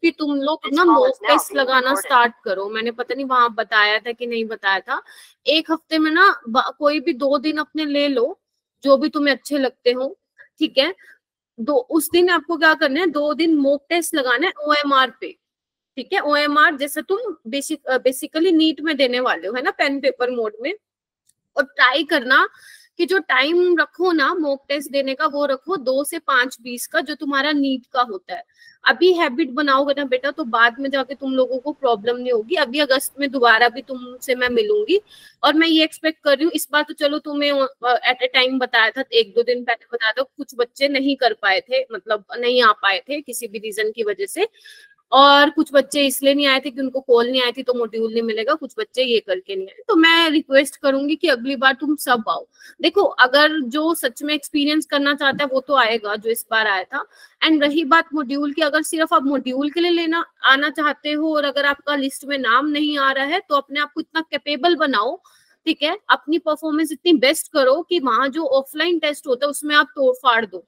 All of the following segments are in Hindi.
कि तुम लोग ना मॉक टेस्ट लगाना स्टार्ट करो। मैंने पता नहीं वहां बताया था कि नहीं बताया था। एक हफ्ते में ना कोई भी 2 दिन अपने ले लो, जो भी तुम्हें अच्छे लगते हो, ठीक है। उस दिन आपको क्या करना है, 2 दिन मॉक टेस्ट लगाना है OMR पे, ठीक है। OMR जैसे तुम बेसिकली नीट में देने वाले हो, है ना, पेन पेपर मोड में। और ट्राई करना कि जो टाइम रखो ना मॉक टेस्ट देने का, वो रखो 2 से 5:20 का, जो तुम्हारा नीट का होता है। अभी हैबिट बनाओगे ना बेटा, तो बाद में जाके तुम लोगों को प्रॉब्लम नहीं होगी। अभी अगस्त में दोबारा भी तुमसे मैं मिलूंगी, और मैं ये एक्सपेक्ट कर रही हूँ इस बार तो चलो तुम्हें एट ए टाइम बताया था, 1-2 दिन पहले बताया था, कुछ बच्चे नहीं कर पाए थे, मतलब नहीं आ पाए थे किसी भी रीजन की वजह से, और कुछ बच्चे इसलिए नहीं आए थे कि उनको कॉल नहीं आई थी तो मॉड्यूल नहीं मिलेगा, कुछ बच्चे ये करके नहीं आए। तो मैं रिक्वेस्ट करूंगी कि अगली बार तुम सब आओ। देखो, अगर जो सच में एक्सपीरियंस करना चाहता है वो तो आएगा, जो इस बार आया था। एंड रही बात मॉड्यूल की, अगर सिर्फ आप मॉड्यूल के लिए लेना आना चाहते हो, और अगर आपका लिस्ट में नाम नहीं आ रहा है, तो अपने आप को इतना कैपेबल बनाओ, ठीक है। अपनी परफॉर्मेंस इतनी बेस्ट करो कि वहां जो ऑफलाइन टेस्ट होता है उसमें आप तोड़ फाड़ दो।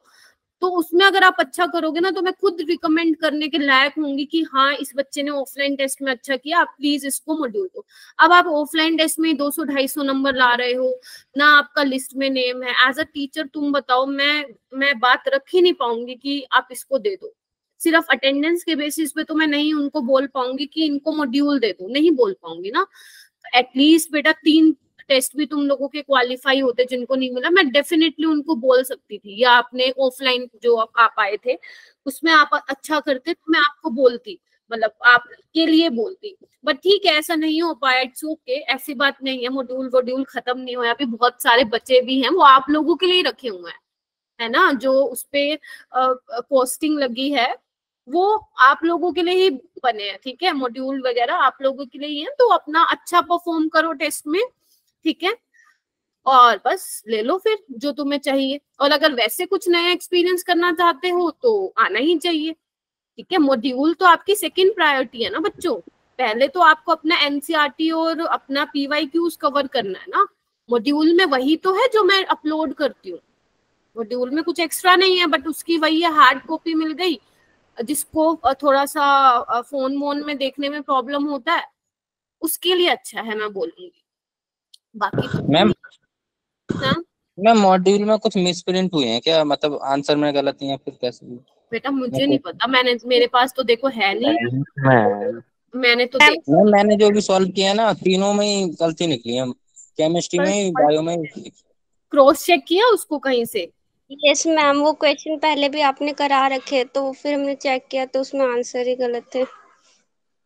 तो उसमें अगर आप अच्छा करोगे ना, तो मैं खुद रिकमेंड करने के लायक होंगी कि हाँ, इस बच्चे ने ऑफलाइन टेस्ट में अच्छा किया, आप प्लीज इसको मॉड्यूल दो। अब आप ऑफलाइन टेस्ट में 200-250 नंबर ला रहे हो ना, आपका लिस्ट में नेम है, एज अ टीचर तुम बताओ, मैं बात रख ही नहीं पाऊंगी कि आप इसको दे दो। सिर्फ अटेंडेंस के बेसिस पे तो मैं नहीं उनको बोल पाऊंगी कि इनको मॉड्यूल दे दो, नहीं बोल पाऊंगी ना। एटलीस्ट बेटा 3 टेस्ट भी तुम लोगों के क्वालिफाई होते, जिनको नहीं मिला मैं डेफिनेटली उनको बोल सकती थी, या आपने ऑफलाइन जो आप आए थे उसमें आप अच्छा करते तो मैं आपको बोलती, मतलब आपके लिए बोलती। बट ठीक है, ऐसा नहीं हो पाया, इट्स ओके, ऐसी बात नहीं है। मॉड्यूल वॉड्यूल खत्म नहीं हुआ, अभी बहुत सारे बच्चे भी हैं, वो आप लोगों के लिए रखे हुए हैं, है ना। जो उसपे पोस्टिंग लगी है वो आप लोगों के लिए ही बने हैं, ठीक है। मॉड्यूल वगैरह आप लोगों के लिए ही है, तो अपना अच्छा परफॉर्म करो टेस्ट में, ठीक है। और बस ले लो फिर जो तुम्हें चाहिए, और अगर वैसे कुछ नया एक्सपीरियंस करना चाहते हो तो आना ही चाहिए, ठीक है। मॉड्यूल तो आपकी सेकंड प्रायोरिटी है ना बच्चों, पहले तो आपको अपना एनसीईआरटी और अपना पीवाईक्यूज कवर करना है ना। मॉड्यूल में वही तो है जो मैं अपलोड करती हूँ, मॉड्यूल में कुछ एक्स्ट्रा नहीं है, बट उसकी वही है, हार्ड कॉपी मिल गई। जिसको थोड़ा सा फोन वोन में देखने में प्रॉब्लम होता है, उसके लिए अच्छा है, मैं बोलूंगी। बाकी तो मैम, हाँ मैम मॉड्यूल में कुछ मिसप्रिंट हुए हैं क्या, मतलब आंसर में गलत है या फिर कैसे? बेटा मुझे नहीं मतलब पता, मेरे पास तो देखो है नहीं, मैम, मैंने तो देख मैंने जो भी सॉल्व किया है ना, तीनों में ही गलती निकली है, केमिस्ट्री में ही, बायो में ही। क्रॉस चेक किया उसको कहीं से। यस मैम, वो क्वेश्चन पहले भी आपने करा रखे, तो फिर हमने चेक किया तो उसमें आंसर ही गलत थे।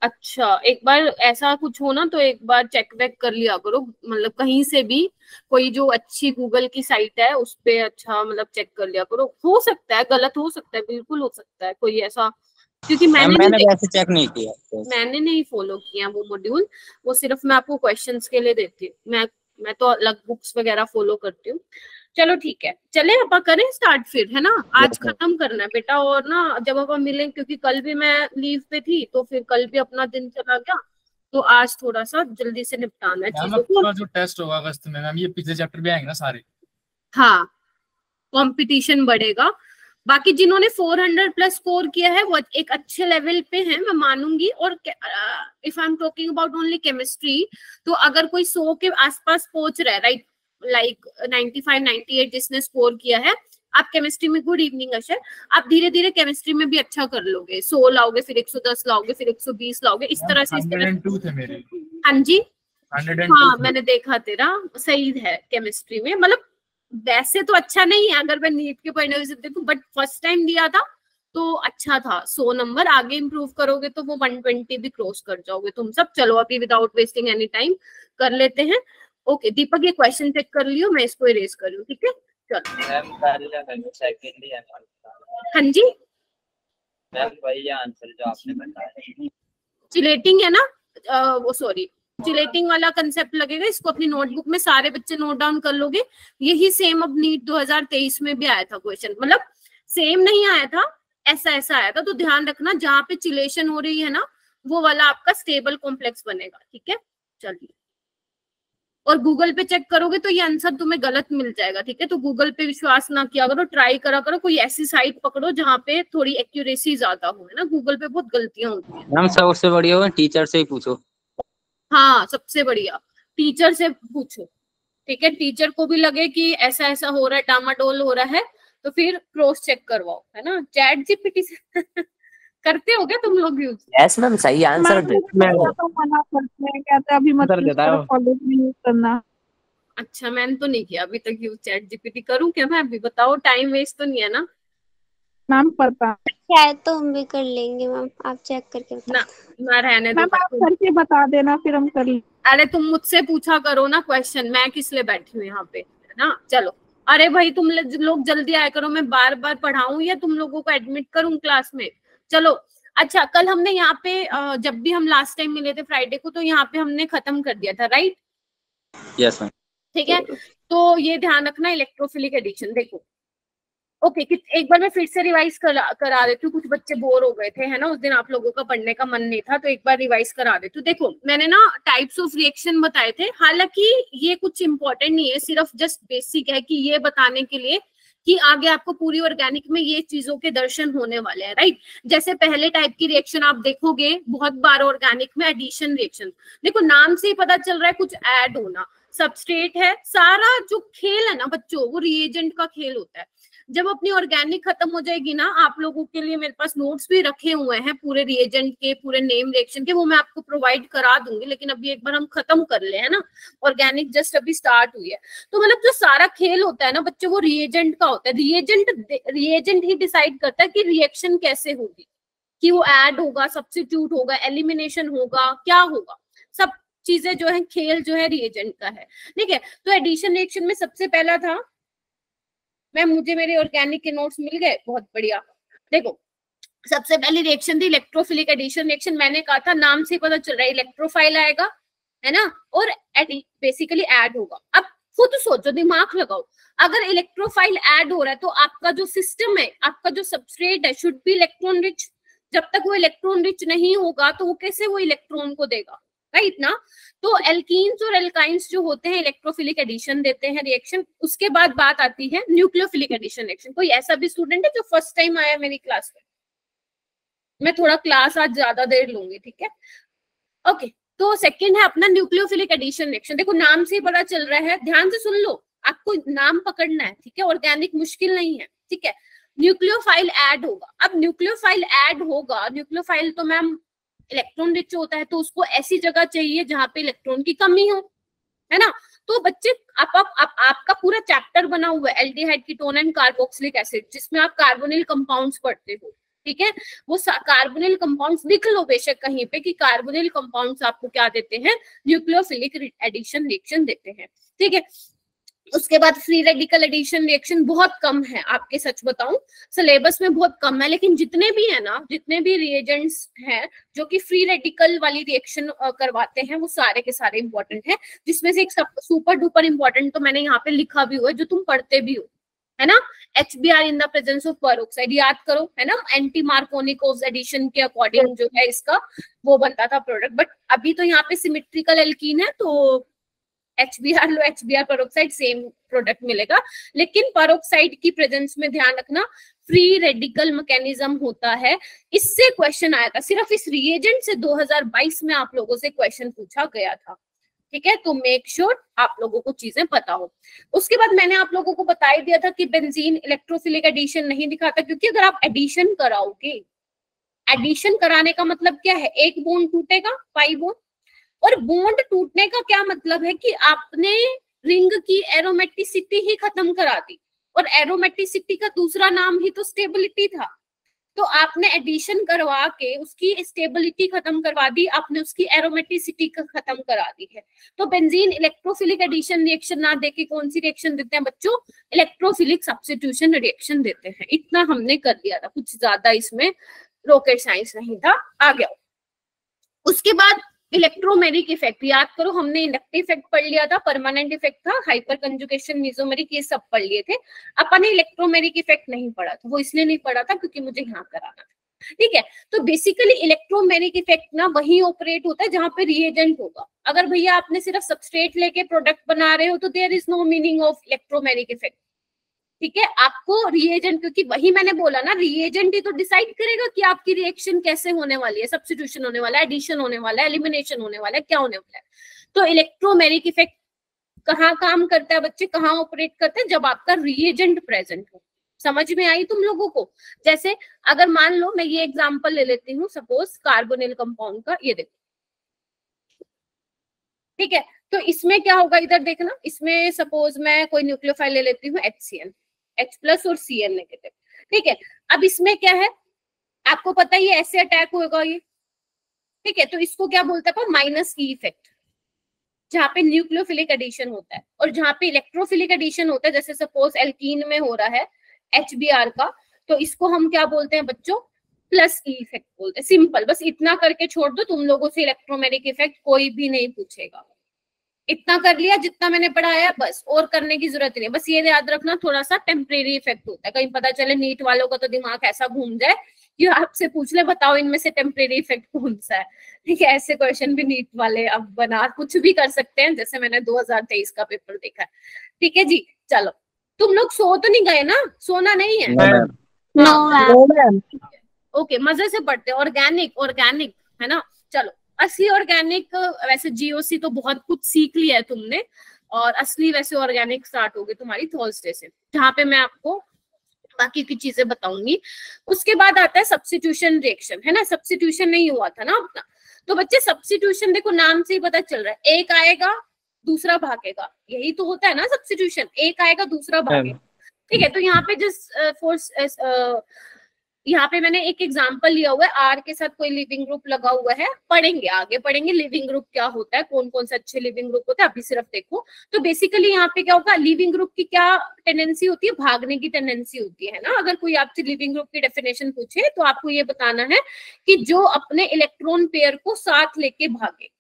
अच्छा, एक बार ऐसा कुछ हो ना तो एक बार चेक वेक कर लिया करो, मतलब कहीं से भी कोई जो अच्छी गूगल की साइट है उस पे अच्छा मतलब चेक कर लिया करो, हो सकता है गलत हो सकता है, बिल्कुल हो सकता है कोई ऐसा, क्योंकि मैम मैंने वैसे चेक नहीं किया तो। मैंने नहीं फॉलो किया वो मॉड्यूल, वो सिर्फ मैं आपको क्वेश्चंस के लिए देती हूँ, मैं तो अलग बुक्स वगैरह फॉलो करती हूँ। चलो ठीक है, चले अपन करें स्टार्ट फिर, है ना। आज खत्म करना है बेटा, और ना जब अपन मिले, क्योंकि कल भी मैं लीव पे थी तो फिर कल भी अपना दिन चला गया, तो आज थोड़ा सा जल्दी से निपटाना है चीजों को। जो टेस्ट होगा अगस्त में मैम, ये पिछले चैप्टर भी आएंगे ना सारे? हाँ, कंपटीशन बढ़ेगा। बाकी जिन्होंने 400 प्लस स्कोर किया है वो एक अच्छे लेवल पे है, मैं मानूंगी। और if I am talking about only chemistry, तो अगर कोई 100 के आसपास पहुंच रहा है, राइट, लाइक 95-98 जिसने स्कोर किया है, आप केमिस्ट्री में, गुड इवनिंग अशर, आप धीरे धीरे केमिस्ट्री में भी अच्छा कर लोगे, 100 लाओगे, फिर 110 लाओगे, फिर 120 लाओगे, इस तरह से 102 थे मेरे। हाँ जी, 102 हाँ मैंने देखा तेरा सही है केमिस्ट्री में, मतलब वैसे तो अच्छा नहीं है अगर मैं नीट के पॉइंट ऑफ व्यू से देखूं, बट फर्स्ट टाइम दिया था तो अच्छा था। 100 नंबर आगे इंप्रूव करोगे तो वो 120 भी क्रॉस कर जाओगे तुम सब। चलो अभी विदाउट वेस्टिंग एनी टाइम कर लेते हैं। ओके दीपक, ये क्वेश्चन चेक कर लियो, मैं इसको इरेज कर लूं, ठीक है। चलो हाँ जी मैम, वही आंसर जो आपने बताया। चिलेटिंग है ना, वो सॉरी, चिलेटिंग वाला कंसेप्ट लगेगा, इसको अपनी नोटबुक में सारे बच्चे नोट डाउन कर लोगे। यही सेम अब नीट 2023 में भी आया था क्वेश्चन, मतलब सेम नहीं आया था, ऐसा ऐसा आया था, तो ध्यान रखना जहां पे चिलेशन हो रही है ना, वो वाला आपका स्टेबल कॉम्प्लेक्स बनेगा, ठीक है। चलिए और गूगल पे चेक करोगे तो ये आंसर तुम्हें गलत मिल जाएगा, ठीक है। तो गूगल पे विश्वास ना किया करो, ट्राई करा करो, कोई ऐसी साइट पकड़ो जहाँ पे थोड़ी एक्यूरेसी ज्यादा हो, है ना। गूगल पे बहुत गलतियां होती हैं। मैम सबसे बढ़िया होगा टीचर से ही पूछो। हाँ, सबसे बढ़िया टीचर से पूछो, ठीक है। टीचर को भी लगे कि ऐसा ऐसा हो रहा है, डामाडोल हो रहा है, तो फिर क्रॉस चेक करवाओ, है ना। चैट जीपीटी से करते हो क्या तुम लोग यूज? यस मैम, सही आंसर। मैं तो मना करते हैं, कहते हैं अभी मत यूज करो, कॉलेज में यूज करना। अच्छा, मैंने तो नहीं किया अभी तक यूज चैट जीपीटी। करूँ क्या मैं अभी? बताओ, टाइम वेस्ट तो नहीं है ना? मैम पता शायद तो हम भी कर लेंगे मैम, आप चेक करके ना, ना रहने दो। मैम, आप करके बता देना फिर हम कर लेंगे। अरे तुम मुझसे पूछा करो ना क्वेश्चन, मैं किस लिए बैठी हूँ यहाँ पे, है ना। चलो, अरे भाई तुम लोग जल्दी आया करो, मैं बार बार पढ़ाऊं या तुम लोगों को एडमिट करूं क्लास में? चलो। अच्छा, कल हमने यहाँ पे जब भी हम लास्ट टाइम मिले थे फ्राइडे को, तो यहाँ पे हमने खत्म कर दिया था, राइट? Yes ma'am. ठीक है, तो ये ध्यान रखना, इलेक्ट्रोफिलिक एडिशन। देखो, ओके, एक बार मैं फिर से रिवाइज करा देती हूँ। कुछ बच्चे बोर हो गए थे, है ना, उस दिन आप लोगों का पढ़ने का मन नहीं था, तो एक बार रिवाइज करा देती हूँ। देखो, मैंने ना टाइप्स ऑफ रिएक्शन बताए थे, हालांकि ये कुछ इंपॉर्टेंट नहीं है, सिर्फ जस्ट बेसिक है कि ये बताने के लिए कि आगे आपको पूरी ऑर्गेनिक में ये चीजों के दर्शन होने वाले हैं, राइट। जैसे पहले टाइप की रिएक्शन आप देखोगे बहुत बार ऑर्गेनिक में, एडिशन रिएक्शन। देखो, नाम से ही पता चल रहा है कुछ ऐड होना, सबस्ट्रेट है। सारा जो खेल है ना बच्चों, वो रिएजेंट का खेल होता है। जब अपनी ऑर्गेनिक खत्म हो जाएगी ना, आप लोगों के लिए मेरे पास नोट्स भी रखे हुए हैं पूरे रिएजेंट के, पूरे नेम रिएक्शन के, वो मैं आपको प्रोवाइड करा दूंगी। लेकिन अभी एक बार हम खत्म कर ले, है ना, ऑर्गेनिक जस्ट अभी स्टार्ट हुई है। तो मतलब जो सारा खेल होता है ना बच्चों, वो रिएजेंट का होता है। रिएजेंट ही डिसाइड करता है कि रिएक्शन कैसे होगी, कि वो ऐड होगा, सब्स्टिट्यूट होगा, एलिमिनेशन होगा, क्या होगा। सब चीजें जो है, खेल जो है रिएजेंट का है, ठीक है। तो एडिशन रिएक्शन में सबसे पहला था, मुझे मेरे ऑर्गेनिक के नोट्स मिल गए, बहुत बढ़िया। देखो, सबसे पहली रिएक्शन थी इलेक्ट्रोफिलिक एडिशन रिएक्शन। मैंने कहा था नाम से पता चल रहा है, इलेक्ट्रोफाइल आएगा, है ना, और बेसिकली ऐड होगा। अब खुद सोचो, दिमाग लगाओ, अगर इलेक्ट्रोफाइल ऐड हो रहा है तो आपका जो सिस्टम है, आपका जो सबस्ट्रेट है, शुड बी इलेक्ट्रॉन रिच। जब तक वो इलेक्ट्रॉन रिच नहीं होगा तो वो कैसे वो इलेक्ट्रॉन को देगा, राइट ना। तो एल्कीन्स और एल्काइंस जो होते हैं इलेक्ट्रोफिलिक एडिशन देते हैं रिएक्शन। उसके बाद बात आती है न्यूक्लियोफिलिक एडिशन रिएक्शन। कोई ऐसा भी स्टूडेंट है जो फर्स्ट टाइम आया मेरी क्लास में? मैं थोड़ा क्लास आज ज्यादा देर लूंगी, ठीक है, ओके। तो सेकंड है अपना न्यूक्लियोफिलिक एडिशन रिएक्शन। देखो, नाम से ही पता चल रहा है, ध्यान से सुन लो, आपको नाम पकड़ना है, ठीक है। ऑर्गेनिक मुश्किल नहीं है, ठीक है। न्यूक्लियोफाइल ऐड होगा। अब न्यूक्लियोफाइल ऐड होगा, न्यूक्लियोफाइल तो मैम इलेक्ट्रॉन रिच होता है, तो उसको ऐसी जगह चाहिए जहां पे इलेक्ट्रॉन की कमी हो, है ना। तो बच्चे, आपका पूरा चैप्टर बना हुआ है aldehyde, ketone and carboxylic acid, जिसमें आप कार्बोनिल कंपाउंड्स पढ़ते हो, ठीक है। वो कार्बोनिल कंपाउंड्स लिख लो बेशक कहीं पे कि कार्बोनिल कंपाउंड्स आपको क्या देते हैं, न्यूक्लियोफिलिक एडिशन रिएक्शन देते हैं, ठीक है। उसके बाद फ्री रेडिकल एडिशन रिएक्शन बहुत कम है, आपके सच बताऊं सिलेबस में बहुत कम है, लेकिन जितने भी है ना, जितने भी रिएजेंट्स हैं जो कि फ्री रेडिकल वाली रिएक्शन करवाते हैं, वो सारे के सारे इंपॉर्टेंट हैं। जिसमें से एक सुपर डुपर इंपॉर्टेंट तो मैंने यहाँ पे लिखा भी हुआ है, जो तुम पढ़ते भी हो, है ना। HBr in the presence of peroxide, याद करो, है ना। एंटी मार्कोनिकोव एडिशन के अकॉर्डिंग जो है इसका वो बनता था प्रोडक्ट, बट अभी तो यहाँ पे सिमेट्रिकल एल्कीन है, तो HBr लो, HBr पेरोक्साइड सेम प्रोडक्ट मिलेगा। लेकिन पेरोक्साइड की प्रेजेंस में ध्यान रखना, फ्री रेडिकल मैकेनिज्म होता है। इससे क्वेश्चन आया था, सिर्फ इस रिएजेंट से 2022 में आप लोगों से क्वेश्चन पूछा गया था, ठीक है। तो मेक श्योर आप लोगों को चीजें पता हो। उसके बाद मैंने आप लोगों को बता ही दिया था कि बेंजीन इलेक्ट्रोफिलिक एडिशन नहीं दिखाता, क्योंकि अगर आप एडिशन कराओगे, एडिशन कराने का मतलब क्या है, एक बॉन्ड टूटेगा, पाई बॉन्ड, और बॉन्ड टूटने का क्या मतलब है कि आपने रिंग की एरोमेटिसिटी ही खत्म करा दी, और एरोमेटिसिटी का दूसरा नाम ही तो स्टेबिलिटी था। तो आपने एडिशन करवा के उसकी स्टेबिलिटी खत्म करवा दी, आपने उसकी एरोमेटिसिटी खत्म करा दी है। तो बेंजीन इलेक्ट्रोफिलिक एडिशन रिएक्शन ना देके कौन सी रिएक्शन देते हैं बच्चों, इलेक्ट्रोफिलिक सब्स्टिट्यूशन रिएक्शन देते हैं। इतना हमने कर दिया था, कुछ ज्यादा इसमें रॉकेट साइंस नहीं था, आ गया। उसके बाद इलेक्ट्रोमेरिक इफेक्ट, याद करो हमने इंडक्टिव इफेक्ट पढ़ लिया था, परमानेंट इफेक्ट था, हाइपर कंजुगेशन, मेसोमेरिक, ये सब पढ़ लिए थे। अपन ने इलेक्ट्रोमेरिक इफेक्ट नहीं पढ़ा था, वो इसलिए नहीं पढ़ा था क्योंकि मुझे यहाँ कराना था, ठीक है। तो बेसिकली इलेक्ट्रोमैग्नेटिक इफेक्ट ना वही ऑपरेट होता है जहां पे रिएजेंट होगा। अगर भैया आपने सिर्फ सबस्ट्रेट लेके प्रोडक्ट बना रहे हो तो there is no meaning of electromagnetic effect. ठीक है, आपको रिएजेंट, क्योंकि वही मैंने बोला ना, रिएजेंट ही तो डिसाइड करेगा कि आपकी रिएक्शन कैसे होने वाली है, सब्स्टिट्यूशन होने वाला है, एडिशन होने वाला है, एलिमिनेशन होने वाला है, क्या होने वाला है। तो इलेक्ट्रोमैग्नेटिक इफेक्ट कहाँ काम करता है बच्चे, कहाँ ऑपरेट करता है, जब आपका रिएजेंट प्रेजेंट हो। समझ में आई तुम लोगों को? जैसे अगर मान लो मैं ये एग्जांपल ले लेती हूँ, सपोज कार्बोनिल कंपाउंड का, ये देखो, ठीक है। तो इसमें क्या होगा, इधर देखना, इसमें सपोज मैं कोई न्यूक्लियोफाइल ले लेती हूँ HCl, H+ और Cl नेगेटिव, ठीक है। अब इसमें क्या है, आपको पता ही है ऐसे अटैक होगा ये, ठीक है। तो इसको क्या बोलते हैं, माइनस ई इफेक्ट, जहाँ पे न्यूक्लियोफिलिक एडिशन होता है। और जहाँ पे इलेक्ट्रोफिलिक एडिशन होता है, जैसे सपोज एल्कीन में हो रहा है HBr का, तो इसको हम क्या बोलते हैं बच्चों, प्लस ई इफेक्ट बोलते हैं। सिंपल, बस इतना करके छोड़ दो, तुम लोगों से इलेक्ट्रोमैग्नेटिक इफेक्ट कोई भी नहीं पूछेगा। इतना कर लिया जितना मैंने पढ़ाया, बस और करने की जरूरत नहीं। बस ये याद रखना, थोड़ा सा टेम्परेरी इफेक्ट होता है, कहीं पता चले नीट वालों का तो दिमाग ऐसा घूम जाए कि आपसे पूछ ले बताओ इनमें से टेम्परेरी इफेक्ट कौन सा है। ठीक है, ऐसे क्वेश्चन भी नीट वाले अब बना कुछ भी कर सकते हैं, जैसे मैंने 2023 का पेपर देखा है। ठीक है जी, चलो तुम लोग सो तो नहीं गए ना, सोना नहीं है? ओके, मजे से पढ़ते। ऑर्गेनिक, ऑर्गेनिक है ना। चलो, असली ऑर्गेनिक, वैसे जीओसी तो बहुत कुछ सीख लिया है तुमने, और असली वैसे ऑर्गेनिक स्टार्ट होगी तुम्हारी थर्सडे से, जहाँ पे मैं आपको बाकी की चीजें बताऊंगी। उसके बाद आता है सब्स्टिट्यूशन रिएक्शन, है ना। सब्स्टिट्यूशन नहीं हुआ था ना अपना, तो बच्चे सब्स्टिट्यूशन देखो नाम से ही पता चल रहा है, एक आएगा दूसरा भागेगा, यही तो होता है ना सब्स्टिट्यूशन, एक आएगा दूसरा भागेगा। ठीक है, तो यहाँ पे जिस यहाँ पे मैंने एक एग्जांपल लिया हुआ है, आर के साथ कोई लिविंग ग्रुप लगा हुआ है, पढ़ेंगे आगे पढ़ेंगे लिविंग ग्रुप क्या होता है, कौन कौन से अच्छे लिविंग ग्रुप होते हैं, अभी सिर्फ देखो। तो बेसिकली यहाँ पे क्या होगा, लिविंग ग्रुप की क्या टेंडेंसी होती है, भागने की टेंडेंसी होती है ना। अगर कोई आपसे लिविंग ग्रुप की डेफिनेशन पूछे तो आपको ये बताना है कि जो अपने इलेक्ट्रॉन पेयर को साथ लेके भागे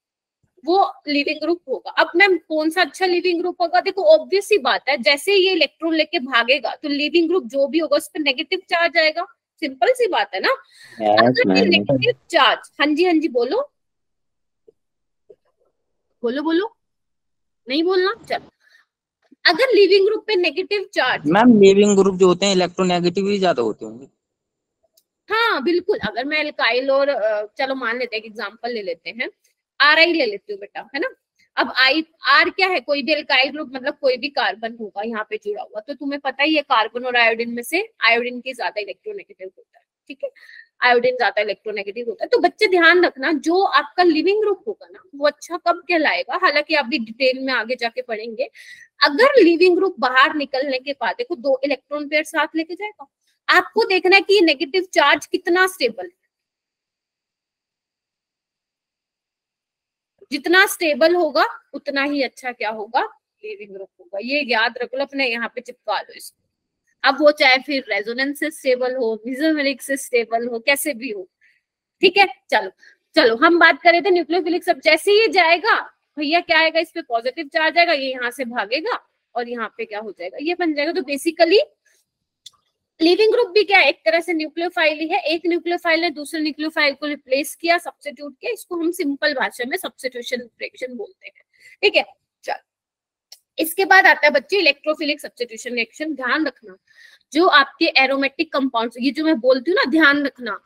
वो लिविंग ग्रुप होगा। अब मैम कौन सा अच्छा लिविंग ग्रुप होगा, देखो ऑब्वियस सी बात है, जैसे ये इलेक्ट्रॉन लेके भागेगा तो लिविंग ग्रुप जो भी होगा उस पर नेगेटिव चार्ज आएगा, सिंपल सी बात है ना। अगर नेगेटिव चार्ज, हाँ जी बोलो बोलो बोलो, नहीं बोलना, चल। अगर लिविंग ग्रुप पे negative charge, ma'am leaving group जो होते हैं इलेक्ट्रोनेगेटिव ही ज्यादा होते होंगे। हाँ बिल्कुल, अगर मैं एल्काइल और चलो मान लेते हैं, एग्जांपल ले लेते हैं, RI ले लेती हूँ बेटा, है ना। अब R क्या है, कोई भी एल्काइल ग्रुप मतलब कोई भी कार्बन होगा यहाँ पे जुड़ा हुआ, तो तुम्हें पता ही है कार्बन और आयोडीन में से आयोडीन की ज्यादा इलेक्ट्रोनेगेटिव होता है। ठीक है, आयोडीन ज्यादा इलेक्ट्रोनेगेटिव होता है। तो बच्चे ध्यान रखना, जो आपका लिविंग ग्रुप होगा ना वो अच्छा कब कहलाएगा, हालांकि आप भी डिटेल में आगे जाके पढ़ेंगे। अगर लिविंग ग्रुप बाहर निकलने के बाद देखो 2 इलेक्ट्रॉन पेयर साथ लेके जाएगा, आपको देखना है कि नेगेटिव चार्ज कितना स्टेबल है। जितना स्टेबल होगा उतना ही अच्छा क्या होगा, लिविंग ग्रुप होगा। ये याद रख लो, अपने यहाँ पे चिपका लो इसको। अब वो चाहे फिर रेजोनेंस से स्टेबल हो, मेसोमेरिक से स्टेबल हो, कैसे भी हो। ठीक है, चलो चलो हम बात करें थे न्यूक्लियोफिलिक। सब जैसे ये जाएगा भैया क्या आएगा, इस पे पॉजिटिव चार्ज आएगा, ये यहाँ से भागेगा और यहाँ पे क्या हो जाएगा, ये बन जाएगा। तो बेसिकली लिविंग ग्रुप भी क्या है, एक तरह से न्यूक्लियोफाइल ही है। एक न्यूक्लियोफाइल ने दूसरे न्यूक्लियोफाइल को रिप्लेस किया, सब्स्टिट्यूट किया, इसको हम सिंपल भाषा में सब्स्टिट्यूशन रिएक्शन बोलते हैं। ठीक है, चल इसके बाद आता है बच्चे इलेक्ट्रोफिलिक सब्स्टिट्यूशन रिएक्शन। ध्यान रखना, जो आपके एरोमेटिक कंपाउंड्स, ये जो मैं बोलती हूँ ना, ध्यान रखना,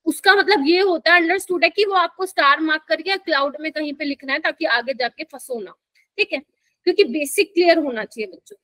उसका मतलब ये होता है, अंडरस्टूड है कि वो आपको स्टार मार्क करके क्लाउड में कहीं पे लिखना है ताकि आगे जाके फंसो ना। ठीक है, क्योंकि बेसिक क्लियर होना चाहिए बच्चों।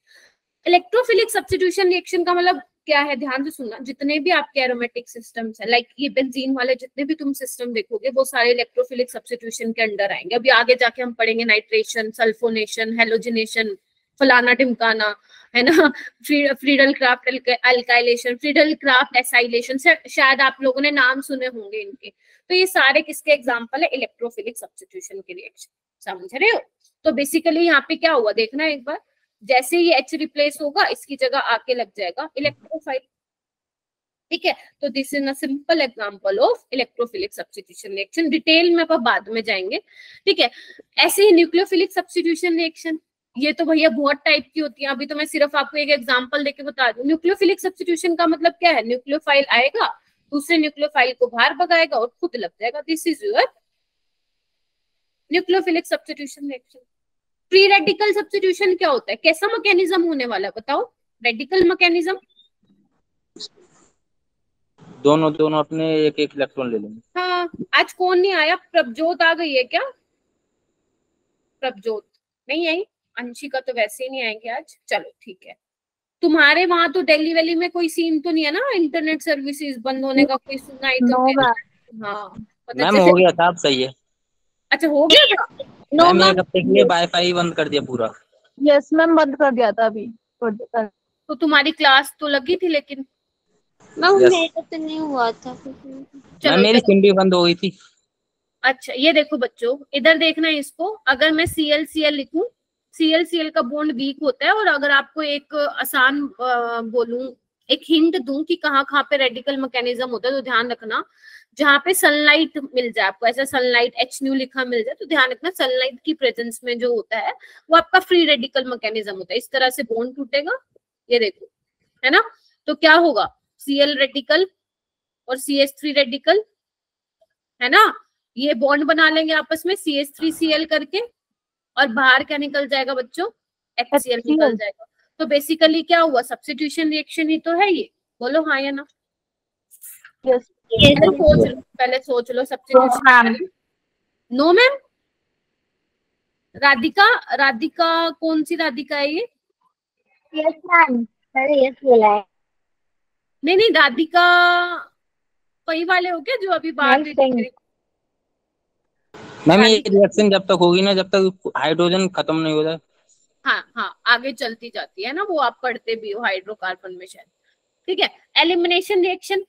इलेक्ट्रोफिलिक सब्स्टिट्यूशन रिएक्शन का मतलब क्या है, ध्यान से सुनना। जितने भी आपके एरोमेटिक सिस्टम्स है, लाइक ये बेंजीन वाले जितने भी तुम सिस्टम देखोगे वो सारे इलेक्ट्रोफिलिक सब्स्टिट्यूशन के अंडर आएंगे। अभी आगे जाके हम पढ़ेंगे नाइट्रेशन, सल्फोनेशन, हेलोजिनेशन, फलाना टिमकाना, है ना, Friedel craft alkylation, Friedel Crafts acylation, शायद आप लोगों ने नाम सुने होंगे इनके। तो ये सारे किसके एग्जाम्पल है, इलेक्ट्रोफिलिक सब्स्टिट्यूशन के रिएक्शन। समझ रहे हो? तो बेसिकली यहाँ पे क्या हुआ देखना एक बार, जैसे ये H रिप्लेस होगा इसकी जगह आके लग जाएगा इलेक्ट्रोफाइल। ठीक है, तो this is a simple example of electrophilic substitution reaction. Detail में अपन बाद में जाएंगे। ठीक है, ऐसे ही न्यूक्लियोफिलिक सब्स्टिट्यूशन रिएक्शन, ये तो भैया बहुत टाइप की होती है। अभी तो मैं सिर्फ आपको एक एग्जांपल देके बता दूं। न्यूक्लियोफिलिक सब्स्टिट्यूशन का मतलब क्या है, न्यूक्लियोफाइल आएगा, दूसरे न्यूक्लियोफाइल को बाहर भगाएगा और खुद लग जाएगा। This is your nucleophilic substitution reaction. Free radical substitution क्या होता है, कैसा मैकेनिज्म होने वाला है बताओ? रेडिकल मैकेनिज्म, दोनों दोनों अपने एक एक इलेक्ट्रॉन ले लेंगे। हाँ आज कौन नहीं आया? प्रभजोत आ गई है क्या? प्रभजोत नहीं आई, अंशिका तो वैसे ही नहीं आएंगे आज, चलो ठीक है। तुम्हारे वहां तो दिल्ली वैली में कोई सीन तो नहीं है ना इंटरनेट सर्विसेज बंद होने का, कोई सुना ही तो नहीं? हाँ पता मैम हो गया था, अब सही है। अच्छा हो गया था। मैम एक हफ्ते के लिए वाईफाई बंद कर दिया पूरा। यस मैम, बंद कर दिया था अभी। तो तुम्हारी क्लास तो लगी थी लेकिन मैम Yes. मेरा तो नहीं हुआ था। मैम मेरी सिम भी बंद हो गई थी। अच्छा ये देखो बच्चों, इधर देखना है इसको। अगर मैं ClCl लिखूं, ClCl का बॉन्ड वीक होता है। और अगर आपको एक आसान बोलूं, एक हिंट दूं कि कहाँ कहाँ पे रेडिकल मैकेनिज्म होता है, तो ध्यान रखना जहाँ पे सनलाइट मिल जाए आपको, ऐसा सनलाइट HNu लिखा मिल जाए तो ध्यान रखना सनलाइट की प्रेजेंस में जो होता है वो आपका फ्री रेडिकल मैकेनिज्म होता है। इस तरह से बॉन्ड टूटेगा, ये देखो, है ना। तो क्या होगा, Cl रेडिकल और CH3 रेडिकल, है ना, ये बॉन्ड बना लेंगे आपस में CH3Cl करके, और बाहर क्या निकल जाएगा बच्चों, HCl निकल जाएगा। तो बेसिकली क्या हुआ, सब्स्टिट्यूशन रिएक्शन ही तो है ये, बोलो हाँ या ना? यस पहले सोच लो substitution. No ma'am, Radhika, Radhika कौन सी राधिका है ये? यस मैम, मैंने यस बोला है। नहीं राधिका वही वाले हो क्या जो अभी बात मैम ये रिएक्शन जब तक होगी ना, जब तक हाइड्रोजन खत्म नहीं हो जाए। हाँ हाँ आगे चलती जाती है ना, वो आप पढ़ते भी हो हाइड्रोकार्बन में शायद, ठीक है। एलिमिनेशन रिएक्शन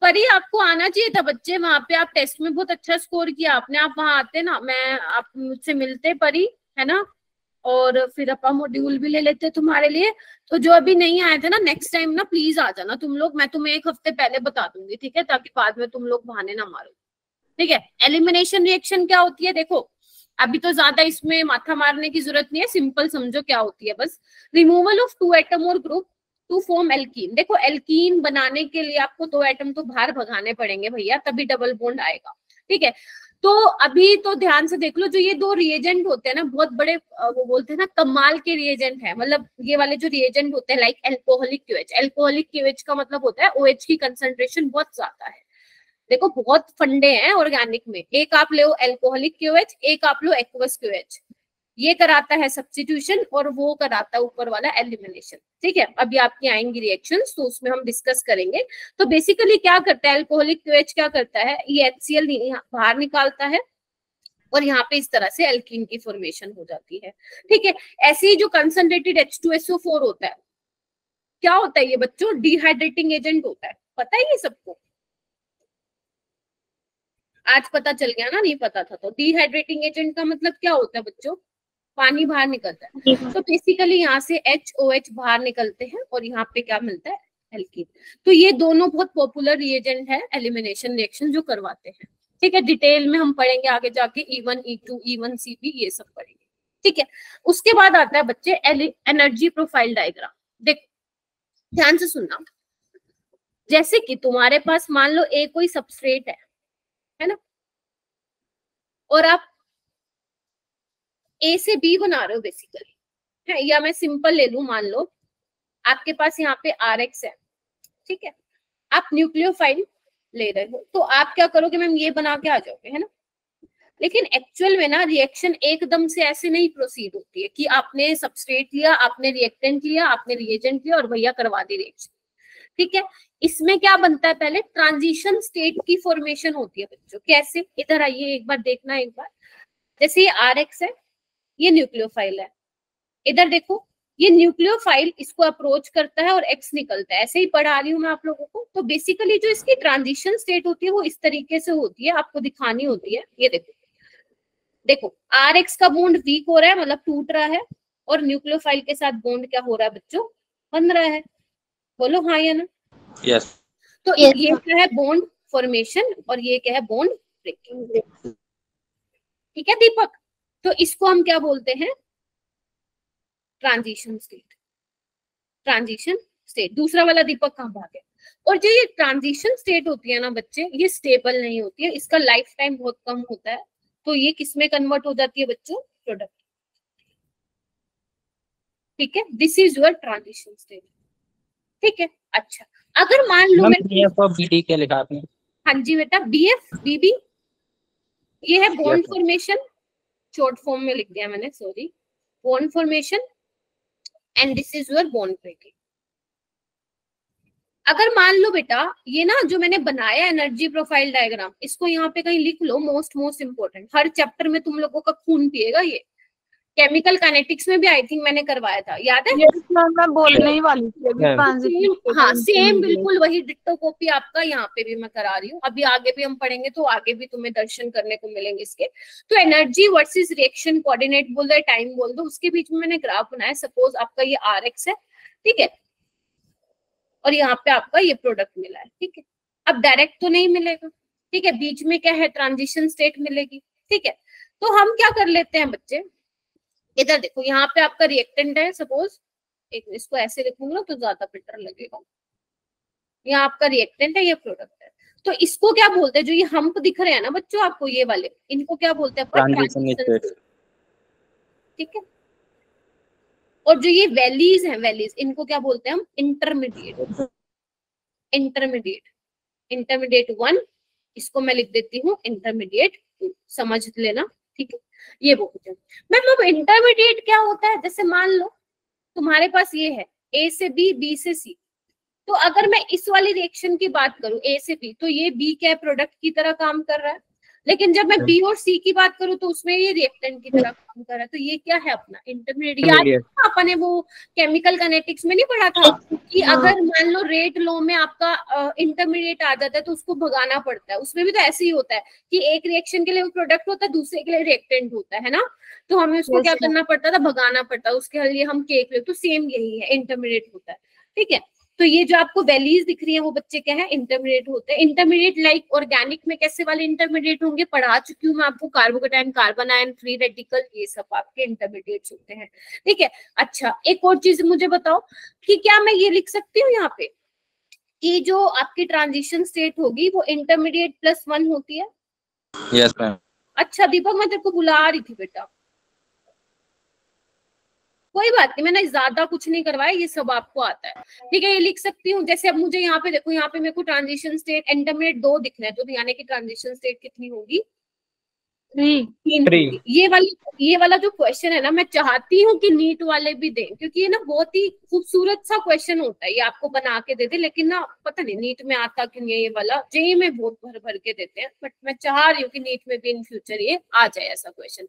पर ही आपको आना चाहिए था बच्चे, वहां पे आप टेस्ट में बहुत अच्छा स्कोर किया आपने। आप वहां आते ना, मैं आप मुझसे मिलते परी, है ना, और फिर अपन मॉड्यूल भी ले लेते तुम्हारे लिए। तो जो अभी नहीं आए थे ना, नेक्स्ट टाइम ना प्लीज आ जाना तुम लोग, मैं तुम्हें एक हफ्ते पहले बता दूंगी, ठीक है, ताकि बाद में तुम लोग बहाने ना मारो, ठीक है। एलिमिनेशन रिएक्शन क्या होती है, देखो अभी तो ज्यादा इसमें माथा मारने की जरूरत नहीं है, सिंपल समझो क्या होती है बस। रिमूवल ऑफ 2 एटम और ग्रुप टू फॉर्म एल्कीन। देखो एल्कीन बनाने के लिए आपको 2 एटम तो बाहर भगाने पड़ेंगे भैया, तभी डबल बॉन्ड आएगा, ठीक है। तो अभी तो ध्यान से देख लो, जो ये 2 रिएजेंट होते हैं ना, बहुत बड़े वो बोलते हैं ना कमाल के रिएजेंट है, मतलब ये वाले जो रिएजेंट होते हैं like alcoholic QH. Alcoholic QH का मतलब होता है OH की कंसंट्रेशन बहुत ज्यादा है। देखो बहुत फंडे हैं ऑर्गेनिक में, एक आप ले एल्कोहलिक क्यूएच, एक आप लो एक्वस क्यूएच, ये कराता है सब्स्टिट्यूशन और वो कराता है ऊपर वाला एलिमिनेशन, ठीक है। अभी आपकी आएंगी रिएक्शंस तो उसमें हम डिस्कस करेंगे। तो बेसिकली क्या करता है एल्कोहलिक क्यूएच, क्या करता है, ये HCl बाहर निकालता है और यहाँ पे इस तरह से एल्कीन की फॉर्मेशन हो जाती है, ठीक है। ऐसे ही जो कंसंट्रेटेड H2SO4 होता है, क्या होता है ये बच्चों, डिहाइड्रेटिंग एजेंट होता है, पता है ये सबको? आज पता चल गया ना, नहीं पता था तो। डिहाइड्रेटिंग एजेंट का मतलब क्या होता है बच्चों, पानी बाहर निकलता है। तो बेसिकली यहाँ से HOH बाहर निकलते हैं और यहाँ पे क्या मिलता है, एल्कीन। तो ये दोनों बहुत पॉपुलर रिएजेंट है एलिमिनेशन रिएक्शन जो करवाते हैं, ठीक है। डिटेल में हम पढ़ेंगे आगे जाके, E1 E2 E1CP ये सब पढ़ेंगे, ठीक है। उसके बाद आता है बच्चे एनर्जी प्रोफाइल डायग्राम। देखो ध्यान से सुनना, जैसे कि तुम्हारे पास मान लो एक कोई सबस्ट्रेट है ना, और आप A से B बना रहे हो बेसिकली, है, या मैं सिंपल ले लू, मान लो आपके पास यहाँ पे RX है, ठीक है, आप न्यूक्लियोफाइल ले रहे हो, तो आप क्या करोगे मैम, ये बना के आ जाओगे, है ना। लेकिन एक्चुअल में ना रिएक्शन एकदम से ऐसे नहीं प्रोसीड होती है कि आपने सबस्ट्रेट लिया, आपने रिएक्टेंट लिया, आपने रिएजेंट लिया और भैया करवा दी रिएक्शन, ठीक है। इसमें क्या बनता है, पहले ट्रांजिशन स्टेट की फॉर्मेशन होती है बच्चों। कैसे, इधर आइए एक बार देखना, एक बार जैसे ये RX है, ये न्यूक्लियोफाइल है, इधर देखो ये न्यूक्लियोफाइल इसको अप्रोच करता है और X निकलता है, ऐसे ही पढ़ा रही हूँ मैं आप लोगों को। तो बेसिकली जो इसकी ट्रांजिशन स्टेट होती है वो इस तरीके से होती है, आपको दिखानी होती है। ये देखो, देखो RX का बॉन्ड वीक हो रहा है, मतलब टूट रहा है, और न्यूक्लियोफाइल के साथ बॉन्ड क्या हो रहा है बच्चों, बन रहा है, बोलो हाँ या ना? यस। तो ये क्या है, बॉन्ड फॉर्मेशन, और ये क्या है, बॉन्ड ब्रेकिंग, ठीक है दीपक। तो इसको हम क्या बोलते हैं, ट्रांजिशन स्टेट। Transition state. दूसरा वाला दीपक कहाँ भाग गया? और जो ये ट्रांजिशन स्टेट होती है ना बच्चे, ये स्टेबल नहीं होती है, इसका लाइफ टाइम बहुत कम होता है, तो ये किस में कन्वर्ट हो जाती है बच्चों? प्रोडक्ट। ठीक है, this is your transition state. ठीक है, अच्छा अगर मान लो बीटी क्या लिखा आपने? हाँ जी बेटा, बीएफ बीबी, ये है बॉन्ड फॉर्मेशन, शॉर्ट फॉर्म में लिख दिया मैंने, sorry, bond formation, and this is your bond breaking. अगर मान लो बेटा ये ना जो मैंने बनाया एनर्जी प्रोफाइल डायग्राम, इसको यहाँ पे कहीं लिख लो, मोस्ट इम्पोर्टेंट, हर चैप्टर में तुम लोगों का खून पिएगा ये। केमिकल काइनेटिक्स में भी आई थिंक मैंने करवाया था, याद है? ये मैं बोलने ही वाली थी अभी, ट्रांजिशन। हाँ सेम बिल्कुल वही डिट्टो कॉपी आपका यहाँ पे भी मैं करा रही हूँ, अभी आगे भी हम पढ़ेंगे तो आगे भी तुम्हें दर्शन करने को मिलेंगे इसके। तो एनर्जी वर्सेस रिएक्शन कोऑर्डिनेट बोल दो, टाइम बोल दो, उसके बीच में मैंने ग्राफ बनाया। सपोज आपका ये RX है, ठीक है, और यहाँ पे आपका ये प्रोडक्ट मिला है, ठीक है। अब डायरेक्ट तो नहीं मिलेगा, ठीक है, बीच में क्या है, ट्रांजिशन स्टेट मिलेगी, ठीक है। तो हम क्या कर लेते हैं बच्चे, इधर देखो, यहाँ पे आपका रिएक्टेंट है, सपोज एक इसको ऐसे लिखूंगा तो ज्यादा बेटर लगेगा, यहाँ आपका रिएक्टेंट है, ये प्रोडक्ट है, तो इसको क्या बोलते हैं, जो ये हम्प दिख रहे हैं ना बच्चों आपको, ये वाले, इनको क्या बोलते हैं? ट्रांजिशन स्टेट, ठीक है। और जो ये वैलीज हैं, वैलीज, इनको क्या बोलते हैं हम? इंटरमीडिएट। इंटरमीडिएट 1, इसको मैं लिख देती हूँ इंटरमीडिएट 2, समझ लेना, ठीक है। ये बोलते हैं मतलब इंटरमीडिएट क्या होता है, जैसे मान लो तुम्हारे पास ये है A से B, B से C, तो अगर मैं इस वाली रिएक्शन की बात करूं A से B, तो ये B क्या प्रोडक्ट की तरह काम कर रहा है, लेकिन जब मैं B और C की बात करूं तो उसमें ये रिएक्टेंट की तरह काम कर रहा है, तो ये क्या है अपना इंटरमीडिएट। याद आपने वो केमिकल काइनेटिक्स में नहीं पढ़ा था कि अगर मान लो रेट लॉ में आपका इंटरमीडिएट आ जाता है तो उसको भगाना पड़ता है, उसमें भी तो ऐसे ही होता है कि एक रिएक्शन के लिए वो प्रोडक्ट होता है, दूसरे के लिए रिएक्टेंट होता है ना, तो हमें उसको क्या करना पड़ता था, भगाना पड़ता है, उसके लिए हम केक ले, तो सेम यही है, इंटरमीडिएट होता है, ठीक है। तो ये जो आपको वैलीज दिख रही है वो बच्चे क्या है, इंटरमीडिएट होते हैं। इंटरमीडिएट लाइक ऑर्गेनिक में कैसे वाले इंटरमीडिएट होंगे, पढ़ा चुकी हूँ मैं आपको, carbocation, carbon ion, free radical, ये सब आपके इंटरमीडिएट्स होते हैं, ठीक है। अच्छा एक और चीज मुझे बताओ कि क्या मैं ये लिख सकती हूँ यहाँ पे कि जो आपकी ट्रांजिशन स्टेट होगी वो इंटरमीडिएट +1 होती है? Yes ma'am. अच्छा दीपक, मैं तेरे को बुला रही थी बेटा, कोई बात नहीं, मैंने ज्यादा कुछ नहीं करवाया, ये सब आपको आता है, ठीक है। ये लिख सकती हूँ, जैसे अब मुझे यहाँ पे देखो, यहाँ पे मेरे को ट्रांजिशन स्टेट इंटरमीडिएट 2 दिखना है, तो यानी कि ट्रांजिशन स्टेट कितनी होगी? 3। ये वाला जो क्वेश्चन है ना, मैं चाहती हूँ कि नीट वाले भी दें, क्योंकि ये ना बहुत ही खूबसूरत सा क्वेश्चन होता है, ये आपको बना के देते, लेकिन ना पता नहीं नीट में आता क्यों नहीं है ये वाला, जेईई में बहुत भर भर के देते हैं, बट मैं चाह रही हूँ कि नीट में भी इन फ्यूचर ये आ जाए ऐसा क्वेश्चन,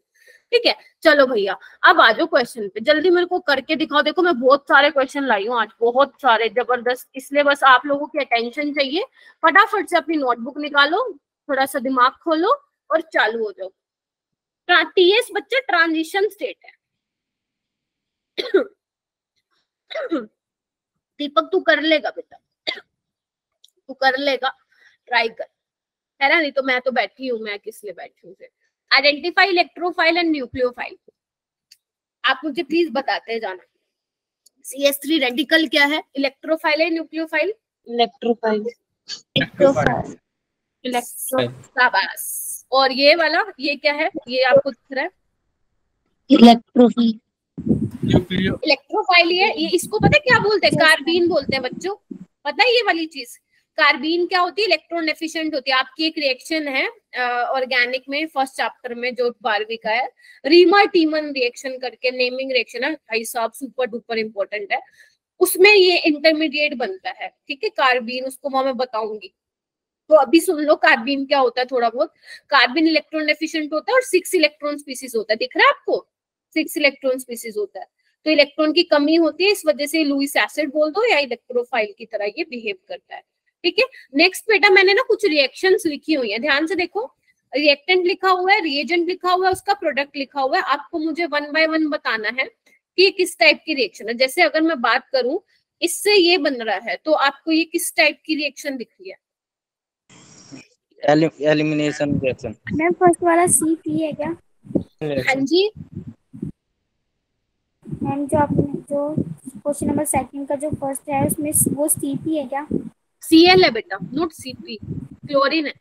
ठीक है। चलो भैया अब आ जाओ क्वेश्चन पे, जल्दी मेरे को करके दिखाओ। देखो मैं बहुत सारे क्वेश्चन लाई हूँ आज, बहुत सारे जबरदस्त, इसलिए बस आप लोगों की अटेंशन चाहिए। फटाफट से अपनी नोटबुक निकालो, थोड़ा सा दिमाग खोलो और चालू हो जाओ। TS बच्चे ट्रांजिशन स्टेट है। दीपक तू कर लेगा बेटा, तू कर लेगा, ट्राई कर, है ना, नहीं तो मैं तो बैठी हूँ, मैं किस लिए बैठी हूँ फिर। आइडेंटिफाई इलेक्ट्रोफाइल एंड न्यूक्लियोफाइल, आप मुझे प्लीज बताते जाना। CS3 रेडिकल क्या है, इलेक्ट्रोफाइल है न्यूक्लियोफाइल? इलेक्ट्रोफाइल। शाबाश। और ये वाला, ये क्या है, ये आपको दिख रहा है? इलेक्ट्रोफाइल। इलेक्ट्रोफाइल ये इसको पता है क्या बोलते हैं? कार्बीन बोलते हैं बच्चों, पता है ये वाली चीज? कार्बीन क्या होती है? इलेक्ट्रॉन एफिशिएंट होती है। आपकी एक रिएक्शन है ऑर्गेनिक में, फर्स्ट चैप्टर में जो 12वीं का है, रीमर टीमन रिएक्शन करके नेमिंग रिएक्शन है भाई साहब, सुपर डुपर इंपॉर्टेंट है, उसमें ये इंटरमीडिएट बनता है, ठीक है, कार्बीन, उसको मैं बताऊंगी। तो अभी सुन लो कार्बीन क्या होता है थोड़ा बहुत। कार्बन इलेक्ट्रॉन एफिशिएंट होता है और 6 इलेक्ट्रॉन स्पीसीज होता है, दिख रहा है आपको? 6 इलेक्ट्रॉन स्पीसीज होता है, तो इलेक्ट्रॉन की कमी होती है, इस वजह से लुईस एसिड बोल दो या इलेक्ट्रोफाइल की तरह ये बिहेव करता है, ठीक है। नेक्स्ट बेटा मैंने ना कुछ रिएक्शंस लिखी हुई है, ध्यान से देखो, रिएक्टेंट लिखा हुआ है, रिएजेंट लिखा हुआ है, उसका प्रोडक्ट लिखा हुआ है, आपको मुझे 1 बाय 1 बताना है कि किस टाइप की रिएक्शन है। जैसे अगर मैं बात करूं इससे ये बन रहा है, तो आपको ये किस टाइप की रिएक्शन दिख रही है? Elimination reaction. मैम फर्स्ट वाला CP है क्या? हाँ जी मैम, जो आपने जो क्वेश्चन नंबर 2 का जो फर्स्ट है उसमें वो CP है क्या? Cl है बेटा, नॉट Cp, क्लोरीन है।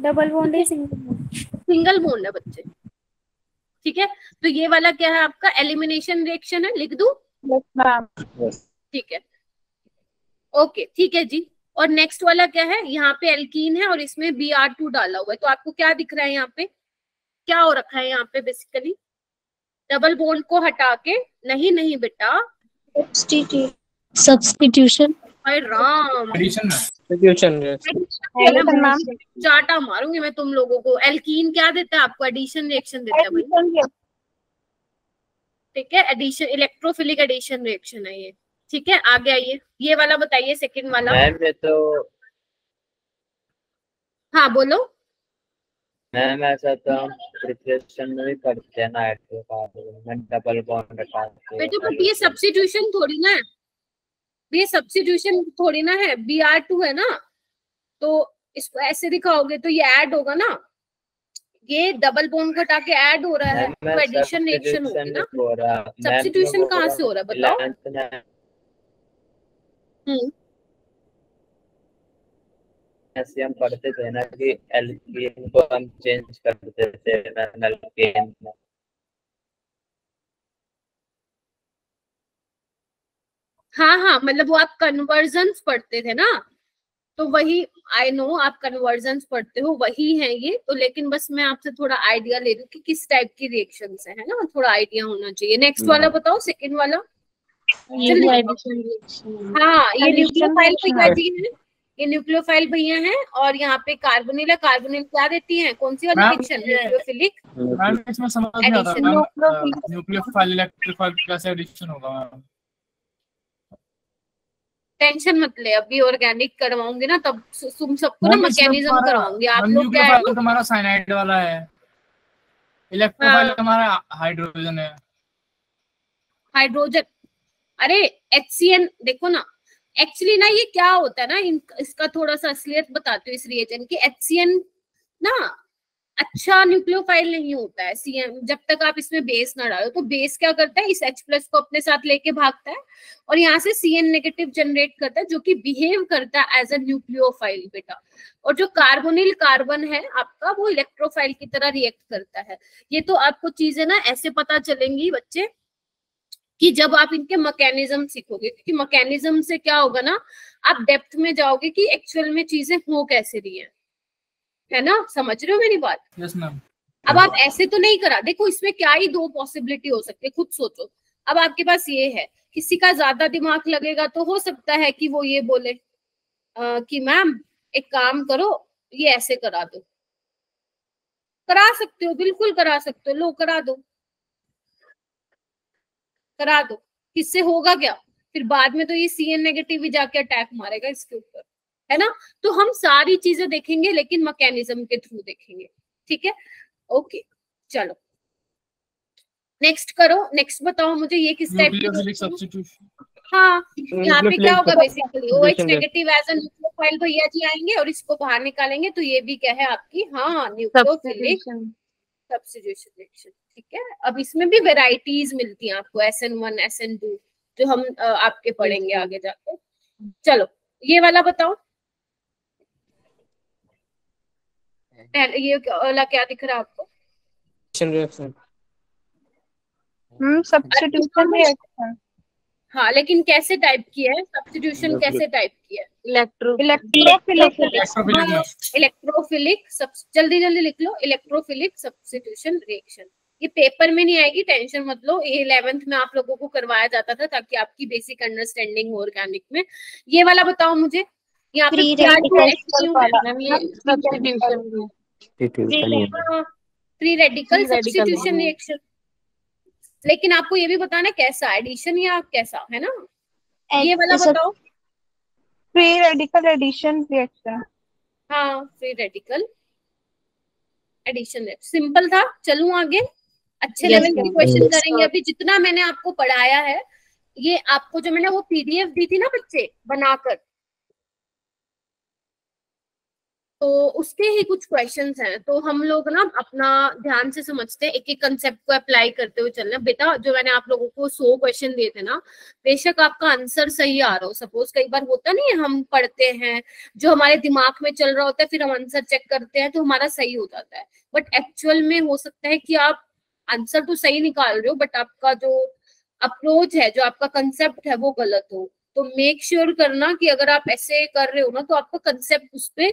डबल बॉन्ड है सिंगल बॉन्ड है बच्चे, ठीक है। तो ये वाला क्या है आपका, एलिमिनेशन रिएक्शन है, लिख दूं? ठीक है, ओके, ठीक है जी। और नेक्स्ट वाला क्या है, यहाँ पे एल्कीन है और इसमें Br2 डाला हुआ है, तो आपको क्या दिख रहा है यहाँ पे, क्या हो रखा है यहाँ पे बेसिकली, डबल बॉन्ड को हटा के, नहीं बेटा, सब्स्टिट्यूशन। हाय राम, एडिशन चाटा मारूंगी मैं तुम लोगों को। एल्कीन क्या देता है आपको, एडिशन रिएक्शन देता है भाई, ठीक है, एडिशन, इलेक्ट्रोफिलिक एडिशन रिएक्शन है ये, ठीक है। आगे आइए, ये वाला बताइए, सेकंड वाला। मैम ये तो, हाँ बोलो। मैम ऐसा तो हम प्रिपरेशन में भी करते हैं ना, हाइड्रोकार्बन में डबल बॉन्ड हटाते हैं। बेटा बट ये सब्स्टिट्यूशन थोड़ी ना है, ये सब्स्टिट्यूशन थोड़ी ना है, Br2 है ना, तो इसको ऐसे दिखाओगे तो ये ऐड होगा ना, ये डबल बॉन्ड को हटा के ऐड हो रहा है, तो एडिशन रिएक्शन होगी ना। सब्स्टिट्यूशन कहाँ से हो रहा है बताओ? ऐसे हम पढ़ते थे ना कि एल्कीन को हम चेंज कर देते थे एल्केन में। हाँ, मतलब वो आप कन्वर्जन्स पढ़ते थे ना, तो वही, आई नो आप कन्वर्जन्स पढ़ते हो, वही है ये तो। लेकिन बस मैं आपसे थोड़ा आइडिया ले रही हूँ कि किस टाइप की रिएक्शन है ना, थोड़ा आइडिया होना चाहिए। नेक्स्ट वाला बताओ, सेकंड वाला। हाँ, ये न्यूक्लियोफाइल भैया जी है, ये न्यूक्लियोफाइल भैया हैं, और यहाँ पे कार्बोनिल है। कार्बोनिल क्या देती है, कौन सी वाली रिएक्शन, न्यूक्लियोफिलिक। मैम इसमें समझ नहीं आता मैम, न्यूक्लियोफाइल इलेक्ट्रोफाइल कैसे एडिशन होगा मैम? टेंशन मत ले, अभी ऑर्गेनिक करवाऊंगी ना, तब तुम सबको ना मैकेनिज्म करवाऊंगी। आप लोग क्या है, तुम्हारा साइनाइड वाला है, इलेक्ट्रोफाइल हमारा हाइड्रोजन है। हाइड्रोजन, अरे HCN देखो ना, एक्चुअली ना ये क्या होता है ना, इसका थोड़ा सा असलियत बताती हूँ इस रिएजन की। HCN ना अच्छा न्यूक्लियोफाइल नहीं होता है CN, जब तक आप इसमें बेस ना डालो। तो बेस क्या करता है, इस H+ को अपने साथ लेके भागता है और यहाँ से CN नेगेटिव जनरेट करता है, जो कि बिहेव करता है एज अ न्यूक्लियोफाइल बेटा। और जो कार्बोनिल कार्बन है आपका, वो इलेक्ट्रोफाइल की तरह रिएक्ट करता है। ये तो आपको चीजें ना ऐसे पता चलेंगी बच्चे कि जब आप इनके मैकेनिज्म सीखोगे, क्योंकि मैकेनिज्म से क्या होगा ना, आप डेप्थ में जाओगे कि एक्चुअल में चीजें हो कैसे रही है ना, समझ रहे हो मेरी बात? Yes ma'am. अब आप ऐसे तो नहीं करा, देखो इसमें क्या ही दो पॉसिबिलिटी हो सकती है, खुद सोचो। अब आपके पास ये है, किसी का ज्यादा दिमाग लगेगा तो हो सकता है कि वो ये बोले कि मैम एक काम करो, ये ऐसे करा दो। करा सकते हो, बिल्कुल करा सकते हो, लो करा दो, करा दो। किससे होगा क्या, फिर बाद में तो ये CN नेगेटिव ही जाके अटैक मारेगा इसके ऊपर, है ना। तो हम सारी चीजें देखेंगे लेकिन मैकेनिज्म के थ्रू देखेंगे, ठीक है। ओके चलो नेक्स्ट करो, नेक्स्ट बताओ मुझे, ये किस टाइप की सब्स्टिट्यूशन। हाँ, यहाँ पे क्या होगा basically, OH negative as a nucleophile भैया जी आएंगे और इसको बाहर निकालेंगे, तो ये भी क्या है आपकी, हाँ, न्यूक्लियोफिलिक सब्स्टिट्यूशन रिएक्शन, ठीक है। अब इसमें भी वेराइटीज मिलती हैं आपको, SN1 SN2, जो हम आपके पढ़ेंगे आगे जाके। चलो ये वाला बताओ, ये वाला क्या दिख रहा है आपको? Substitution reaction. हाँ, लेकिन कैसे टाइप की है सब्स्टिट्यूशन, कैसे टाइप की है? इलेक्ट्रोफिलिक, जल्दी जल्दी लिख लो, इलेक्ट्रोफिलिक सब्स्टिट्यूशन रिएक्शन। ये पेपर में नहीं आएगी, टेंशन मत लो, ये 11th में आप लोगों को करवाया जाता था ताकि आपकी बेसिक अंडरस्टैंडिंग हो ऑर्गेनिक में। ये वाला बताओ मुझे, यहाँ पे फ्री रेडिकल सब्स्टिट्यूशन रिएक्शन। लेकिन आपको ये भी बताना कैसा, एडिशन या कैसा, है ना। ये वाला बताओ, फ्री रेडिकल एडिशन रिएक्शन। हाँ, फ्री रेडिकल एडिशन, सिंपल था। चलूं आगे, अच्छे लेवल के क्वेश्चन करेंगे। अभी जितना मैंने आपको पढ़ाया है, ये आपको जो मैंने वो PDF दी थी ना बच्चे बनाकर, तो उसके ही कुछ क्वेश्चंस हैं, तो हम लोग ना अपना ध्यान से समझते हैं, एक एक कंसेप्ट को अप्लाई करते हुए चलना। बेटा जो मैंने आप लोगों को 100 क्वेश्चन दिए थे ना, बेशक आपका आंसर सही आ रहा हो, सपोज कई बार होता नहीं है, हम पढ़ते हैं जो हमारे दिमाग में चल रहा होता है, फिर हम आंसर चेक करते हैं तो हमारा सही हो जाता है, बट एक्चुअल में हो सकता है कि आप आंसर तो सही निकाल रहे हो बट आपका जो अप्रोच है, जो आपका कंसेप्ट है वो गलत हो। तो मेक श्योर करना कि अगर आप ऐसे कर रहे हो ना तो आपका कंसेप्ट उस पर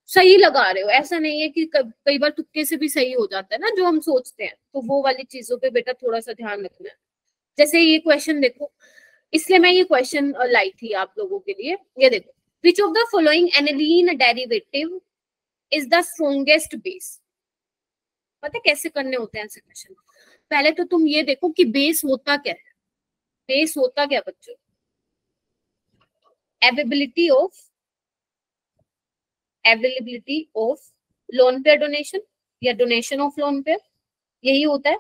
सही लगा रहे हो। ऐसा नहीं है कि कई बार तुक्के से भी सही हो जाता है ना जो हम सोचते हैं, तो वो वाली चीजों पे बेटा थोड़ा सा ध्यान रखना है। जैसे ये क्वेश्चन देखो, इसलिए मैं ये क्वेश्चन लाई थी आप लोगों के लिए। ये देखो, विच of the following aniline derivative is the strongest base. पता है कैसे करने होते हैं ऐसे क्वेश्चन? पहले तो तुम ये देखो कि बेस होता क्या है। बेस होता क्या बच्चों? Availability of lone pair donation या डोनेशन ऑफ लोन पेयर, यही होता है।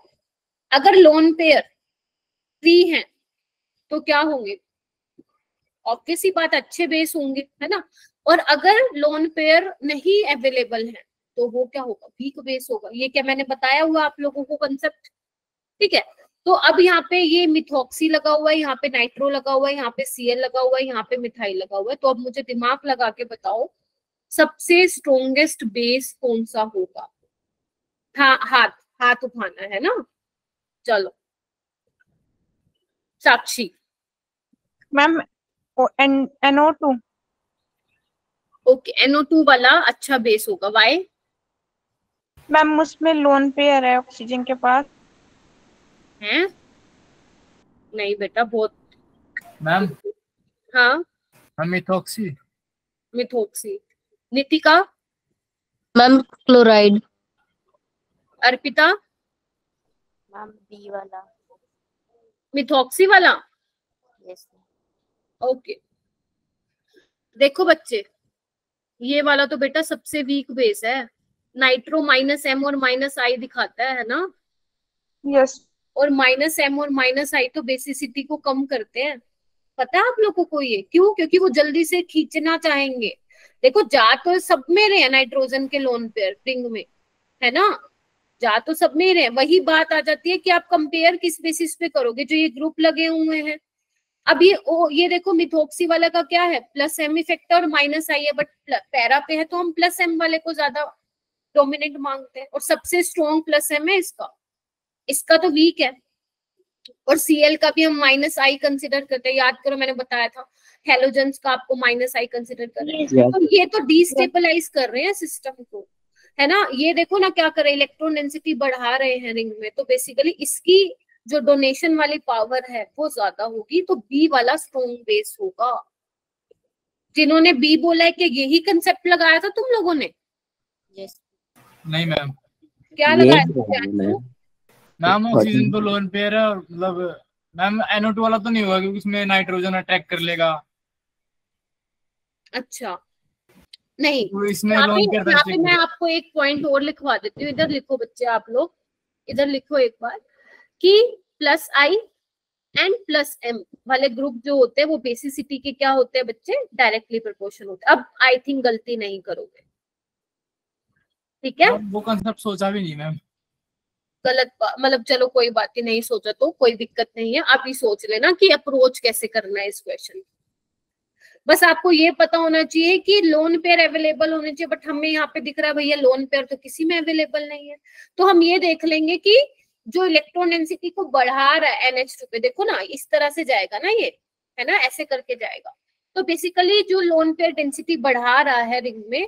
अगर लोन पेयर फ्री है तो क्या होंगे? ऑब्वियस ही बात, अच्छे बेस होंगे, है ना। और अगर लोन पेयर नहीं अवेलेबल है तो वो क्या होगा? वीक बेस होगा। ये क्या मैंने बताया हुआ आप लोगों को कंसेप्ट? ठीक है। तो अब यहाँ पे ये मिथॉक्सी लगा हुआ है, यहाँ पे नाइट्रो लगा हुआ है, यहाँ पे सीएल लगा हुआ है, यहाँ पे मिथाइल लगा हुआ है। तो अब मुझे दिमाग लगा के बताओ सबसे स्ट्रॉन्गेस्ट बेस कौन सा होगा? हाथ हाथ उठाना है ना। चलो साक्षी। Ma'am NO2। ओके, NO2 वाला अच्छा बेस होगा। वाई? मैम उसमें लोन पेयर है ऑक्सीजन के पास। है? नहीं बेटा, बहुत। मैम हाँ methoxy. Methoxy. Nitika? Ma'am chloride. Arpita? Ma'am B वाला। मिथॉक्सी वाला? यस। ओके देखो बच्चे, ये वाला तो बेटा सबसे वीक बेस है। नाइट्रो -M और -I दिखाता है ना। यस। और -M और -I तो बेसिसिटी को कम करते हैं। पता है आप लोगों को ये क्यों? क्योंकि वो जल्दी से खींचना चाहेंगे। देखो जा तो सब में रहे हैं नाइट्रोजन के लोन पेयर रिंग में, है ना। जा तो सब में रहे हैं। वही बात आ जाती है कि आप कंपेयर किस बेसिस पे करोगे, जो ये ग्रुप लगे हुए हैं। अब ये देखो मिथॉक्सी वाला का क्या है? +M इफेक्ट और -I है, बट पैरा पे है तो हम +M वाले को ज्यादा डोमिनेंट मांगते हैं। और सबसे स्ट्रॉन्ग +M है इसका, इसका तो वीक है। और Cl का भी हम -I कंसिडर करते हैं। याद करो मैंने बताया था हेलोजेंस का आपको -I कंसिडर कर रहे हैं। तो ये तो डिस्टेबलाइज कर रहे हैं सिस्टम को, है ना। ये देखो ना क्या कर रहे हैं, इलेक्ट्रॉन डेंसिटी बढ़ा रहे हैं रिंग में। तो बेसिकली इसकी जो डोनेशन वाली पावर है वो ज्यादा होगी। तो बी वाला स्ट्रॉन्ग बेस होगा। जिन्होंने बी बोला है कि यही कंसेप्ट लगाया था तुम लोगों ने? यस। नहीं मैम। क्या लगाया था? मैम ऑक्सीजन तो लोन पेयर है, मतलब मैम NO2 वाला तो नहीं होगा क्योंकि उसमें नाइट्रोजन अटैक कर लेगा। अच्छा नहीं, तो इसमें यहाँ लोन पेयर पे मैं आपको एक पॉइंट और लिखवा देती हूँ। इधर लिखो बच्चे, आप लोग इधर लिखो एक बार कि +I एंड +M वाले ग्रुप जो होते हैं वो बेसिसिटी के क्या होते हैं बच्चे? डायरेक्टली प्रोपोर्शनल होते हैं। अब आई थिंक गलती नहीं करोगे, ठीक है। वो कंसेप्ट सोचा भी नहीं मैम। गलत मतलब चलो कोई बात ही नहीं सोचा तो कोई दिक्कत नहीं है। आप ही सोच लेना कि अप्रोच कैसे करना है इस क्वेश्चन। बस आपको ये पता होना चाहिए कि लोन पेयर अवेलेबल होने चाहिए, बट हमें यहाँ पे दिख रहा है भैया लोन पेयर तो किसी में अवेलेबल नहीं है। तो हम ये देख लेंगे कि जो इलेक्ट्रॉन डेंसिटी को बढ़ा रहा है NH2 पे, देखो ना इस तरह से जाएगा ना, ये है ना, ऐसे करके जाएगा। तो बेसिकली जो लोन पेयर डेंसिटी बढ़ा रहा है रिंग में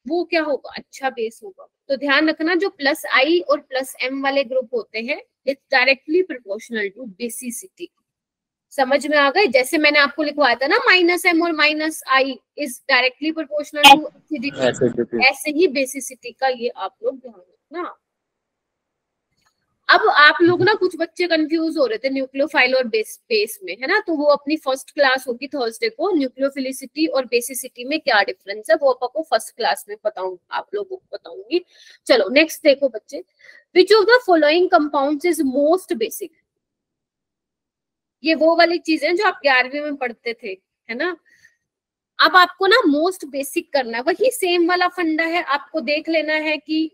वो क्या होगा? अच्छा बेस होगा। तो ध्यान रखना जो +I और +M वाले ग्रुप होते हैं it's directly proportional to basicity. समझ में आ गए? जैसे मैंने आपको लिखवाया था ना -M और -I is directly proportional to acidity, ऐसे ही बेसिसिटी का ये आप लोग ध्यान रखना। अब आप लोग ना कुछ बच्चे कंफ्यूज हो रहे थे न्यूक्लियोफाइल और बेस में, है ना। तो वो अपनी फर्स्ट क्लास होगी थर्सडे को, न्यूक्लियोफिलिसिटी और बेसिसिटी में क्या डिफरेंस है वो आपको फर्स्ट क्लास में आप लोगों को बताऊंगी। चलो नेक्स्ट देखो बच्चे, विच of the following compounds is most basic. ये वो वाली चीजें जो आप 11वीं में पढ़ते थे, है ना। अब आपको ना मोस्ट बेसिक करना है, वही सेम वाला फंडा है, आपको देख लेना है कि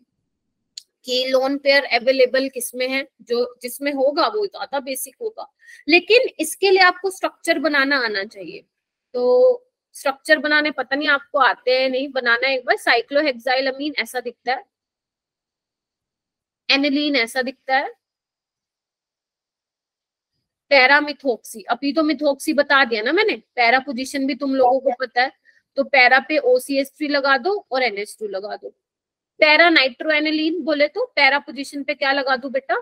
लोन पेयर अवेलेबल किसमें है, जो जिसमें होगा वो ज्यादा बेसिक होगा, लेकिन इसके लिए आपको स्ट्रक्चर बनाना आना चाहिए। तो स्ट्रक्चर बनाने पता नहीं आपको आते हैं नहीं, बनाना एक बार। साइक्लोहेक्साइलअमीन ऐसा दिखता है, एनिलीन ऐसा दिखता है, पैरामिथोक्सी, अभी तो मिथोक्सी बता दिया ना मैंने, पैरा पोजीशन भी तुम लोगों को पता है, तो पैरा पे OCH3 लगा दो और NH2 लगा दो। पैरा नाइट्रोएनिलीन बोले तो पैरा पोजीशन पे क्या लगा दू बेटा?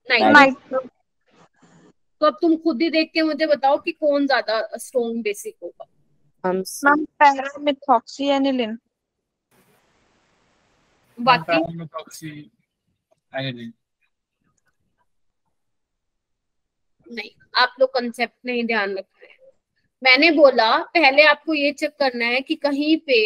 नाइट्रो। तो अब तुम खुद ही देख के मुझे बताओ कि कौन ज्यादा स्ट्रॉन्ग बेसिक होगा। मैम पैरामिथॉक्सिएनिलिन। बाकी नहीं, आप लोग कंसेप्ट नहीं ध्यान रख रहे हैं। मैंने बोला पहले आपको ये चेक करना है कि कहीं पे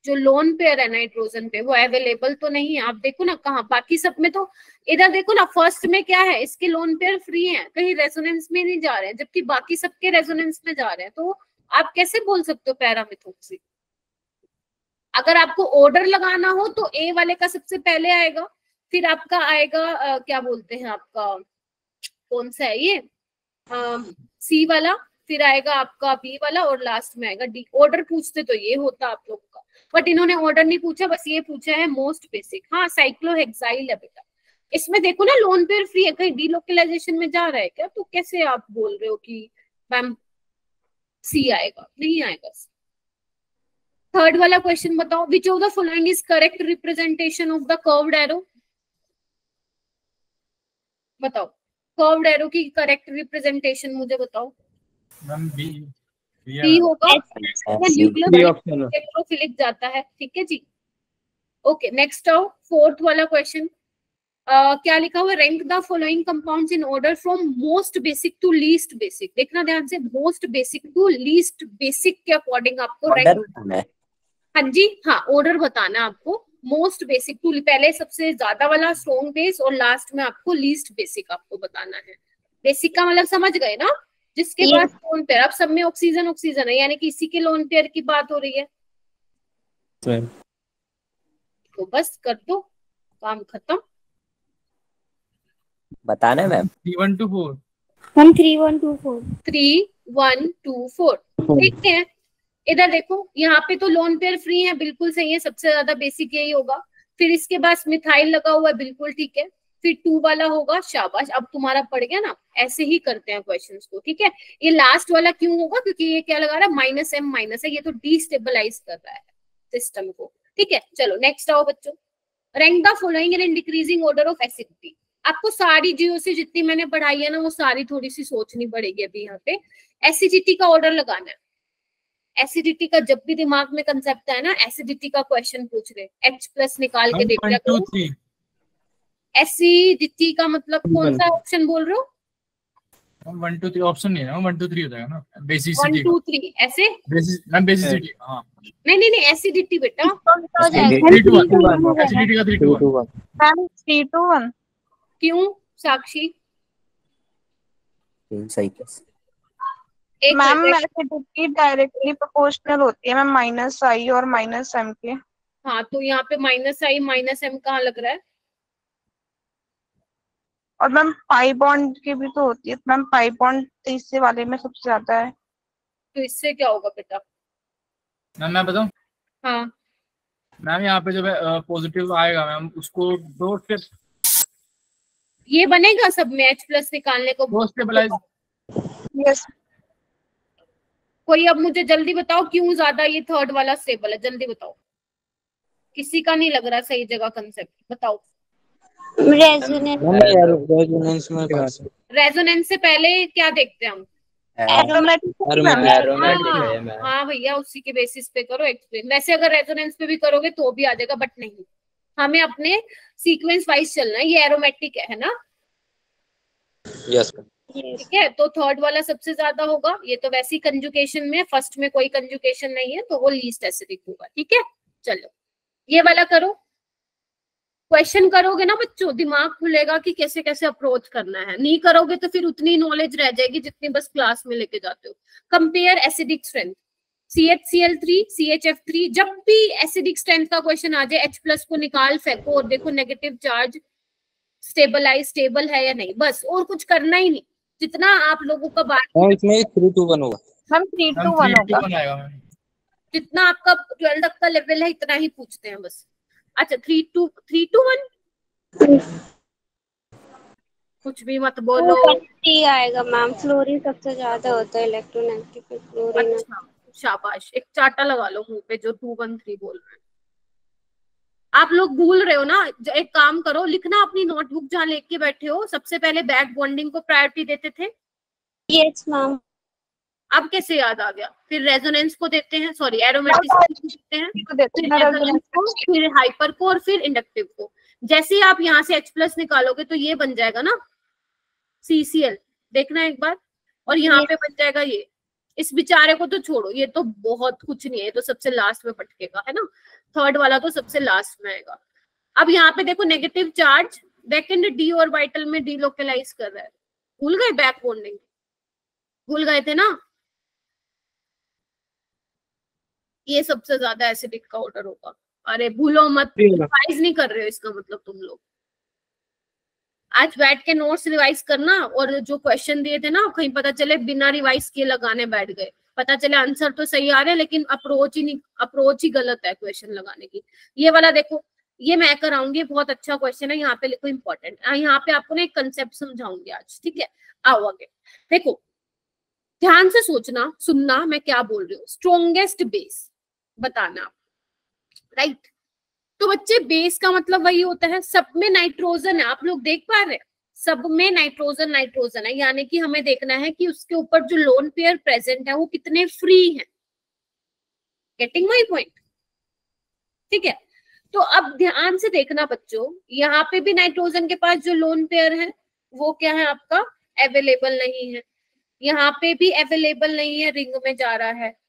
जो लोन पेयर है नाइट्रोजन पे वो अवेलेबल तो नहीं है। आप देखो ना कहाँ, बाकी सब में तो, इधर देखो ना फर्स्ट में क्या है, इसके लोन पेयर फ्री हैं, कहीं रेजोनेंस में नहीं जा रहे हैं, जबकि बाकी सबके रेजोनेंस में जा रहे हैं। तो आप कैसे बोल सकते हो पैरामिथोक्सी? अगर आपको ऑर्डर लगाना हो तो ए वाले का सबसे पहले आएगा, फिर आपका आएगा क्या बोलते हैं आपका, कौन सा है ये, सी वाला, फिर आएगा आपका बी वाला और लास्ट में आएगा डी। ऑर्डर पूछते तो ये होता आप लोग का, बट इन्होंने ऑर्डर नहीं पूछा, बस ये पूछा है मोस्ट बेसिक। हाँ साइक्लोहेक्साइल है बेटा, इसमें देखो ना लोन पेयर फ्री है, कहीं डीलोकलाइजेशन में जा रहा है क्या? तो कैसे आप बोल रहे हो कि मैम सी आएगा? नहीं आएगा। थर्ड वाला क्वेश्चन बताओ, which of the following is correct representation of the curved arrow? बताओ कर्व्ड एरो की करेक्ट रिप्रेजेंटेशन मुझे बताओ। बी होगा, इलेक्ट्रोफिलिक जाता है, ठीक है जी। ओके नेक्स्ट आओ, फोर्थ वाला क्वेश्चन क्या लिखा हुआ है, rank the following compounds in order from most basic to least basic. देखना ध्यान से, most basic to least basic के अकॉर्डिंग आपको रैंक, हाँ जी हाँ ऑर्डर बताना है आपको, मोस्ट बेसिक टू पहले सबसे ज्यादा वाला स्ट्रॉन्ग बेस और लास्ट में आपको लीस्ट बेसिक आपको बताना है। बेसिक का मतलब समझ गए ना, जिसके पास लोन पेयर, अब सब में ऑक्सीजन ऑक्सीजन है, यानी कि इसी के लोन पेयर की बात हो रही है, तो बस कर दो काम खत्म। बताना है मैम 3124 हम 3124 3124 देखते हैं। इधर देखो यहाँ पे तो लोन पेयर फ्री है, बिल्कुल सही है, सबसे ज्यादा बेसिक यही होगा। फिर इसके बाद मिथाइल लगा हुआ है, बिल्कुल ठीक है। फिर 2 वाला होगा, शाबाश, अब तुम्हारा पड़ गया ना। ऐसे ही करते हैं क्वेश्चंस को, ठीक है। ये लास्ट वाला क्यों होगा, क्योंकि ये क्या लगा रहा है, -m माइनस है, ये तो डिस्टेबलाइज कर रहा है सिस्टम को, ठीक है। चलो नेक्स्ट आओ बच्चों, rank the following in decreasing order of acidity. आपको सारी जीओसी जितनी मैंने पढ़ाई है ना, वो सारी थोड़ी सी सोचनी पड़ेगी अभी यहाँ पे। एसिडिटी का ऑर्डर लगाना है। एसिडिटी का जब भी दिमाग में कंसेप्ट है ना, एसिडिटी का क्वेश्चन पूछ रहे, H+ निकाल के देख लिया करो। एसिडिटी का मतलब कौन सा ऑप्शन बोल रहे हो? 1 2 3 ऑप्शन नहीं है, 1 2 3 हो जाएगा ना, बेसिसिटी 1 2 3 ऐसे, बेसिसिटी। हाँ नहीं एसिडिटी बेटा एसिडिटी का 3 2 1 मैम 3 2 1 क्यों साक्षी? सही एक ma'am minute, acidity directly proportional होती है मैम -I और -M के। हाँ तो यहाँ पे -I -M कहाँ लग रहा है? और मैम पाई बॉन्ड की भी तो होती है मैम, पाई बॉन्ड तीसरे वाले में सबसे ज्यादा है। तो इससे क्या होगा बेटा? मैम मैं बताऊं? हाँ मैम यहाँ पे जब पॉजिटिव आएगा मैम, उसको 2 स्टेप ये बनेगा सब में H+ निकालने को। 2 स्टेबलाइज। यस। कोई अब मुझे जल्दी बताओ क्यों ज्यादा ये थर्ड वाला स्टेबल है, जल्दी बताओ। किसी का नहीं लग रहा सही जगह कंसेप्ट, बताओ। रेजोनेंस में रेजोनेंस से पहले क्या देखते हैं हम? हाँ भैया उसी के बेसिस पे करो एक्सप्लेन। वैसे अगर रेजोनेंस पे भी करोगे तो भी आ जाएगा, बट नहीं, हमें अपने सीक्वेंस वाइज चलना है। ये एरोमेटिक है ना? यस ठीक है, तो थर्ड वाला सबसे ज्यादा होगा। ये तो वैसी कंजुकेशन में, फर्स्ट में कोई कंजुकेशन नहीं है, तो वो लीस्ट एसिडिक होगा, ठीक है। चलो ये वाला करो, क्वेश्चन करोगे ना बच्चों, दिमाग खुलेगा कि कैसे कैसे अप्रोच करना है। नहीं करोगे तो फिर उतनी नॉलेज रह जाएगी जितनी बस क्लास में लेके जाते हो। Compare acidic strength, CHCl3 CHF3, जब भी एसिडिक स्ट्रेंथ का क्वेश्चन आ जाए H+ को निकाल फेंको और देखो नेगेटिव चार्ज स्टेबल है या नहीं, बस और कुछ करना ही नहीं। जितना आप लोगों का बात इसमें 3-2-1 होगा मैम 3-2-1 होगा। जितना आपका 12 तक का लेवल है इतना ही पूछते हैं बस। अच्छा 3-2-1 कुछ भी मत बोलो। आएगा मैम, फ्लोरीन सबसे ज्यादा होता है इलेक्ट्रोनेगेटिव फ्लोरीन। अच्छा शाबाश, एक चाटा लगा लो मुंह पे जो 2-1-3 बोल रहे हैं। आप लोग भूल रहे हो ना, एक काम करो, लिखना अपनी नोटबुक जहाँ लेके बैठे हो। सबसे पहले बैक बॉन्डिंग को प्रायोरिटी देते थे। Yes ma'am. अब कैसे याद आ गया? फिर रेजोनेंस को देते हैं, सॉरी एरोमेटिक को देते हैं, फिर रेजोनेंस को, फिर हाइपर को और फिर इंडक्टिव को। जैसे ही आप यहाँ से H+ निकालोगे तो ये बन जाएगा ना CCl, देखना एक बार, और यहाँ पे बन जाएगा ये। इस बेचारे को तो छोड़ो, ये तो बहुत कुछ नहीं है, ये तो सबसे लास्ट में पटकेगा, है ना। थर्ड वाला तो सबसे लास्ट में आएगा। अब यहाँ पे देखो negative charge vacant D orbital में डीलोकलाइज कर रहा है। भूल गए बैक बॉन्डिंग? भूल गए थे ना। ये सबसे ज्यादा एसिडिक का ऑर्डर होगा। अरे भूलो मत, रिवाइज नहीं कर रहे हो इसका मतलब तुम लोग। आज बैठ के नोट्स रिवाइज करना, और जो क्वेश्चन दिए थे ना कहीं पता चले बिना रिवाइज किए लगाने बैठ गए, पता चले आंसर तो सही आ रहे लेकिन अप्रोच ही गलत है क्वेश्चन लगाने की। ये वाला देखो, ये मैं कराऊंगी, बहुत अच्छा क्वेश्चन है, यहाँ पे लिखो इंपॉर्टेंट। यहाँ पे आपको ना एक कंसेप्ट समझाऊंगी आज, ठीक है। आओ आगे देखो, ध्यान से सोचना सुनना मैं क्या बोल रही हूँ। स्ट्रोंगेस्ट बेस बताना, राइट। तो बच्चे बेस का मतलब वही होता है, सब में नाइट्रोजन है, आप लोग देख पा रहे हैं, सब में नाइट्रोजन है, यानी कि हमें देखना है कि उसके ऊपर जो लोन पेयर प्रेजेंट है वो कितने फ्री हैं। Getting my point? ठीक है। तो अब ध्यान से देखना बच्चों, यहाँ पे भी नाइट्रोजन के पास जो लोन पेयर है वो क्या है आपका, अवेलेबल नहीं है। यहाँ पे भी अवेलेबल नहीं है, रिंग में जा रहा है।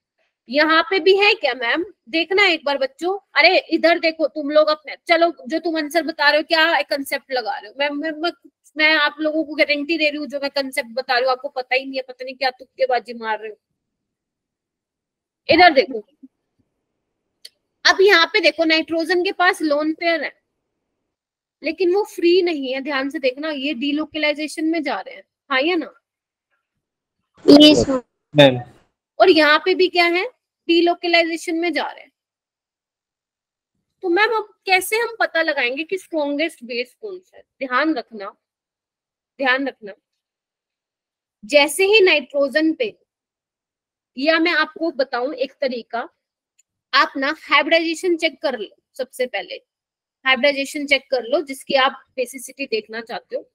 यहाँ पे भी है क्या मैम? देखना एक बार बच्चों। अरे इधर देखो तुम लोग अपने, चलो जो तुम आंसर बता रहे हो क्या कंसेप्ट लगा रहे हो, मैं आप लोगों को गारंटी दे रही हूँ जो मैं कंसेप्ट बता रही हूँ आपको पता ही नहीं है, पता नहीं क्या तुक्केबाजी मार रहे हो। इधर देखो, अब यहाँ पे देखो नाइट्रोजन के पास लोन पेयर है लेकिन वो फ्री नहीं है। ध्यान से देखना, ये डीलोकलाइजेशन में जा रहे हैं, हाँ या ना? Yes ma'am. और यहाँ पे भी क्या है, डीलोकलाइजेशन में जा रहे हैं। तो मैम अब कैसे हम पता लगाएंगे कि स्ट्रॉन्गेस्ट बेस कौन सा है? ध्यान रखना जैसे ही नाइट्रोजन पे, या मैं आपको बताऊं एक तरीका, आप ना हाइब्रिडाइजेशन चेक कर लो। सबसे पहले हाइब्रिडाइजेशन चेक कर लो जिसकी आप बेसिसिटी देखना चाहते हो।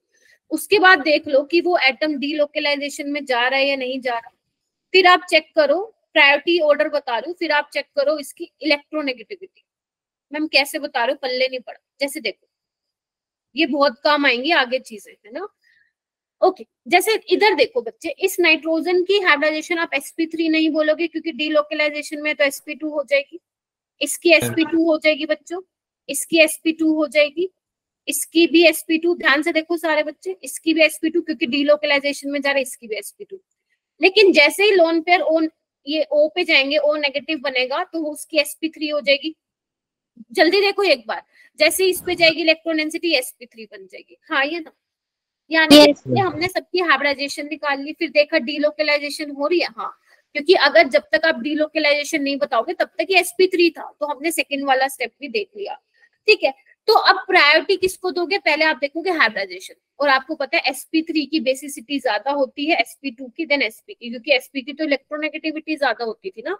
उसके बाद देख लो कि वो एटम डीलोकलाइजेशन में जा रहा है या नहीं जा रहा। फिर आप चेक करो, प्रायोरिटी ऑर्डर बता रही हूँ, फिर आप चेक करो इसकी इलेक्ट्रोनेगेटिविटी। मैम कैसे बता रहे हो, पल्ले नहीं पड़ा। जैसे देखो, ये बहुत काम आएंगी आगे चीजें, है ना। ओके, जैसे इधर देखो बच्चे, इस नाइट्रोजन की हाइब्रिडाइजेशन आप sp3 नहीं बोलोगे क्योंकि डीलोकलाइजेशन में तो sp2 हो जाएगी, इसकी sp2 हो जाएगी बच्चों, इसकी sp2 हो जाएगी, इसकी भी sp2। ध्यान से देखो सारे बच्चे, इसकी भी sp2 क्योंकि डीलोकलाइजेशन में जा रहा है, इसकी भी sp2। लेकिन जैसे ही लोन पेयर O, ये O पे जाएंगे, O नेगेटिव बनेगा तो उसकी sp3 हो जाएगी। जल्दी देखो एक बार, जैसे इस पे जाएगी इलेक्ट्रॉन डेंसिटी sp3 बन जाएगी, हाँ ये ना। यानी हमने सबकी हाइब्रिडाइजेशन निकाल ली, फिर देखा डीलोकलाइजेशन हो रही है, हाँ, क्योंकि अगर जब तक आप डीलोकलाइजेशन नहीं बताओगे तब तक ये sp3 था, तो हमने सेकंड वाला स्टेप भी देख लिया। ठीक है, तो अब प्रायोरिटी किसको दोगे? पहले आप देखोगे हाइब्रिडाइजेशन, और आपको पता है sp3 की बेसिसिटी ज्यादा होती है sp2 की देन sp की, क्योंकि sp की तो इलेक्ट्रोनेगेटिविटी ज्यादा होती थी ना।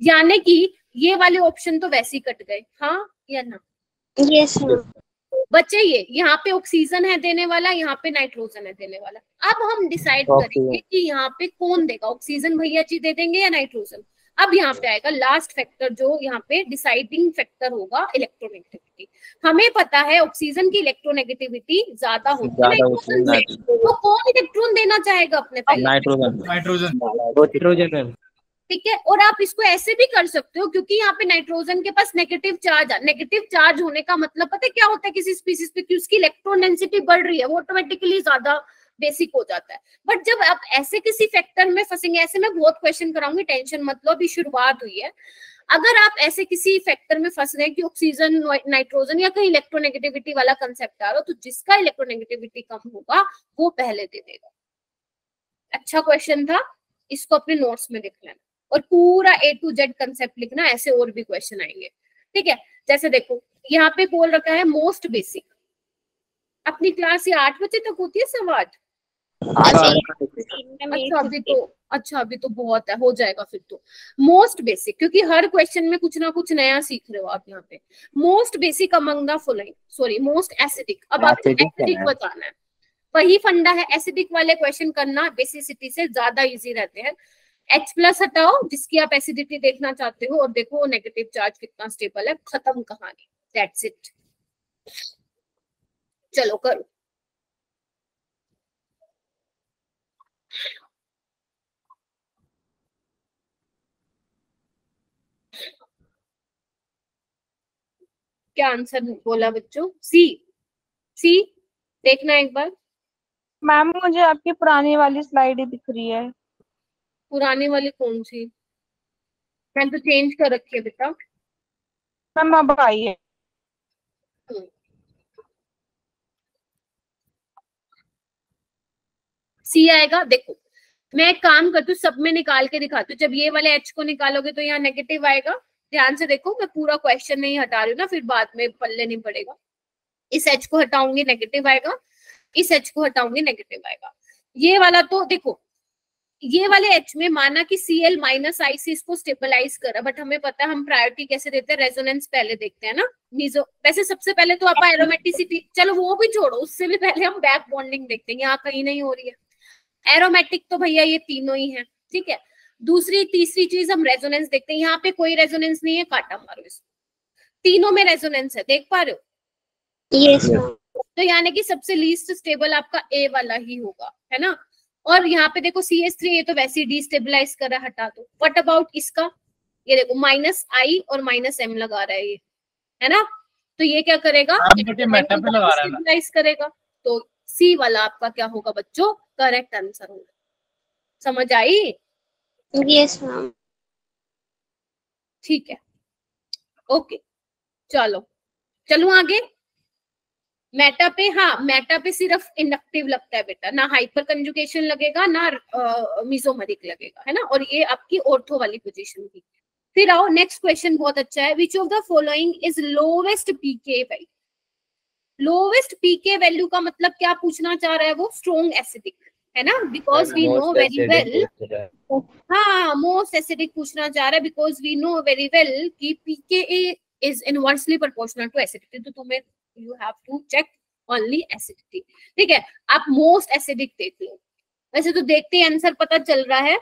यानी कि ये वाले ऑप्शन तो वैसे ही कट गए, हाँ या ना? यस बच्चे, ये यहाँ पे ऑक्सीजन है देने वाला, यहाँ पे नाइट्रोजन है देने वाला। अब हम डिसाइड करेंगे कि यहाँ पे कौन देगा, ऑक्सीजन भैया जी दे देंगे या नाइट्रोजन। अब यहाँ पे आएगा लास्ट फैक्टर, जो यहाँ पे डिसाइडिंग फैक्टर होगा, इलेक्ट्रोनेगेटिविटी। हमें पता है ऑक्सीजन की इलेक्ट्रोनेगेटिविटी ज्यादा होती है नाइट्रोजन से, तो कौन इलेक्ट्रॉन देना चाहेगा अपने? नाइट्रोजन। ठीक है। और आप इसको ऐसे भी कर सकते हो, क्योंकि यहाँ पे नाइट्रोजन के पास नेगेटिव चार्ज है। नेगेटिव चार्ज होने का मतलब पता है क्या होता है किसी स्पीसीज पे, कि उसकी इलेक्ट्रॉन डेंसिटी बढ़ रही है, वो ऑटोमेटिकली ज्यादा बेसिक हो जाता है। बट जब आप ऐसे किसी फैक्टर में फंसेंगे, ऐसे मैं बहुत क्वेश्चन कराऊंगी, टेंशन मत लो, अभी शुरुआत हुई है। अगर आप ऐसे किसी फैक्टर में फंस गए कि ऑक्सीजन नाइट्रोजन या कहीं इलेक्ट्रोनेगेटिविटी वाला कंसेप्ट आ रहा हो, तो जिसका इलेक्ट्रोनेगेटिविटी कम होगा वो पहले दे देगा। अच्छा क्वेश्चन था, इसको अपने नोट्स में लिख लेना और पूरा A to Z कंसेप्ट लिखना, ऐसे और भी क्वेश्चन आएंगे। ठीक है, जैसे देखो यहाँ पे बोल रखा है मोस्ट बेसिक। अपनी क्लास ये 8 बजे तक होती है, 8:15। अच्छा अभी तो बहुत है, हो जाएगा फिर तो। मोस्ट बेसिक, क्योंकि हर क्वेश्चन में कुछ ना कुछ नया सीख रहे हो आप यहाँ पे। Most basic among the following, sorry most acidic. अब आपको एसिडिक बताना है, वही फंडा है। एसिडिक वाले क्वेश्चन करना बेसिसिटी से ज्यादा इजी रहते हैं। H+ हटाओ जिसकी आप एसिडिटी देखना चाहते हो, और देखो नेगेटिव चार्ज कितना स्टेबल है, खत्म कहानी, दैट्स इट। चलो करो। क्या आंसर बोला बच्चों? सी देखना एक बार। मैम मुझे आपकी पुरानी वाली स्लाइड ही दिख रही है। पुरानी वाली कौन सी? मैंने तो चेंज कर रखी है बेटा। मैम अब आई है। सी आएगा। देखो मैं एक काम करती हूँ, सब में निकाल के दिखाती हूँ। जब ये वाले H को निकालोगे तो यहाँ नेगेटिव आएगा। ध्यान से देखो, मैं पूरा क्वेश्चन नहीं हटा रही हूँ ना, फिर बाद में पल्ले नहीं पड़ेगा। इस H को हटाऊंगी नेगेटिव आएगा, इस H को हटाऊंगी नेगेटिव आएगा। ये वाला तो देखो, ये वाले H में माना कि Cl माइनस आई से इसको स्टेबलाइज करा, बट हमें पता है हम प्रायोरिटी कैसे देते हैं, रेजोनेंस पहले देखते हैं ना। मीजो वैसे सबसे पहले तो आप एरोमेटिसिटी, चलो वो भी छोड़ो, उससे भी पहले हम बैक बॉन्डिंग देखते हैं, यहाँ कहीं नहीं हो रही है। एरोमेटिक तो भैया ये तीनों ही है, ठीक है। दूसरी तीसरी चीज हम रेजोनेंस देखते हैं, यहाँ पे कोई रेजोनेंस नहीं है, काटा मारो इसको। तीनों में रेजोनेंस है, देख पा रहे हो? यस। तो यानी कि सबसे लीस्ट स्टेबल आपका A वाला ही होगा, है ना। और यहाँ पे देखो CH3, ये तो वैसे ही डिस्टेबलाइज कर रहा है, हटा दो। व्हाट अबाउट इसका? ये देखो -I और -M लगा रहा है ये, है ना। तो ये क्या करेगा, डिस्टेबलाइज करेगा। तो C वाला आपका क्या होगा बच्चों? करेक्ट आंसर होगा। समझ आई? Yes ma'am. ठीक है, ओके चलो आगे। मेटा पे, हाँ मेटा पे सिर्फ इंडक्टिव लगता है बेटा, ना हाइपर कंजुगेशन लगेगा ना मिसोमरिक लगेगा, है ना। और ये आपकी ऑर्थो वाली पोजीशन थी। फिर आओ नेक्स्ट क्वेश्चन, बहुत अच्छा है। Which of the following is lowest pK value? Lowest pK value का मतलब क्या पूछना चाह रहा है वो? स्ट्रॉन्ग एसिडिक, है ना, because we know very well. हाँ मोस्ट एसिडिक पूछना चाह रहा है, because we know very well कि pK is inversely proportional to acidity. तो तुम्हें you have to check only acidity, ठीक है। आप मोस्ट एसिडिक देख लो। वैसे तो देखते ही आंसर पता चल रहा है,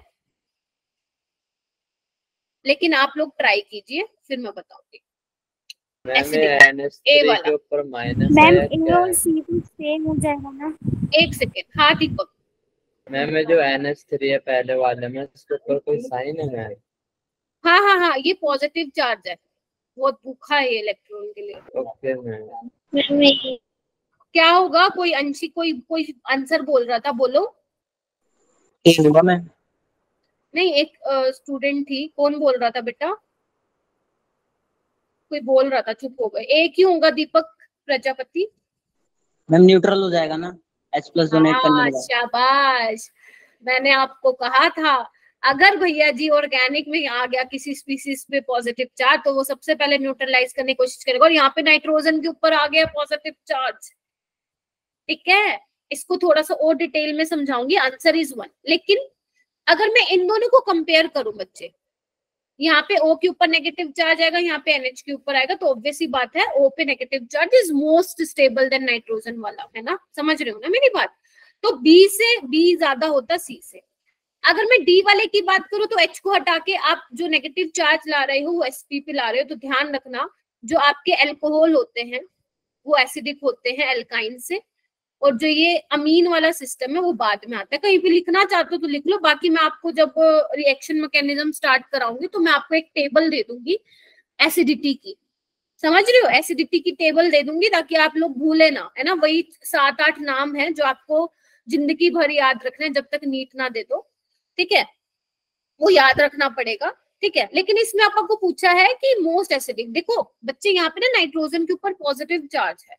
लेकिन आप लोग ट्राई कीजिए, फिर मैं बताऊंगी। NH3 के ऊपर माइनस मैम है A और C तो सेम हो जाएगा ना? एक सेकेंड, हाँ दीपक। मैम जो NH3 है पहले वाले में, इसके ऊपर कोई साइन है मैम? हाँ ये पॉजिटिव चार्ज है, बहुत भूखा है इलेक्ट्रॉन के लिए। Okay ma'am. क्या होगा? कोई अंशी कोई आंसर बोल रहा था, बोलो। नहीं एक स्टूडेंट थी, कौन बोल रहा था बेटा? कोई बोल रहा था, चुप हो गए। एक ही होगा दीपक प्रजापति। मैम न्यूट्रल हो जाएगा ना, H+ डोनेट करने के बाद। शाबाश, मैंने आपको कहा था, अगर भैया जी ऑर्गेनिक में आ गया किसी स्पीसीज पे पॉजिटिव चार्ज, तो वो सबसे पहले न्यूट्रलाइज करने की कोशिश करेगा। और यहाँ पे नाइट्रोजन के ऊपर आ गया पॉजिटिव चार्ज, ठीक है। इसको थोड़ा सा और डिटेल में समझाऊंगी। Answer is 1। लेकिन अगर मैं इन दोनों को कंपेयर करूं बच्चे, यहाँ पे O के ऊपर नेगेटिव चार्ज आएगा, यहाँ पे NH के ऊपर आएगा, तो ऑब्वियस ही बात है O पे negative charge is most stable then nitrogen वाला, है ना। समझ रहे हो ना मेरी बात? तो B ज्यादा होता C से। अगर मैं D वाले की बात करूं तो H को हटा के आप जो नेगेटिव चार्ज ला रहे हो वो Sp पे ला रहे हो। तो ध्यान रखना, जो आपके अल्कोहल होते हैं वो एसिडिक होते हैं एल्काइन से, और जो ये अमीन वाला सिस्टम है वो बाद में आता है। कहीं भी लिखना चाहते हो तो लिख लो, बाकी मैं आपको जब रिएक्शन मैकेनिज्म स्टार्ट कराऊंगी तो मैं आपको एक टेबल दे दूंगी एसिडिटी की, समझ रहे हो, एसिडिटी की टेबल दे दूंगी ताकि आप लोग भूले ना, है ना। वही 7-8 नाम है जो आपको जिंदगी भर याद रखना है जब तक नीट ना दे दो, ठीक है, वो याद रखना पड़ेगा, ठीक है। लेकिन इसमें आपको पूछा है कि मोस्ट एसिडिक, देखो बच्चे यहाँ पे ना नाइट्रोजन के ऊपर पॉजिटिव चार्ज है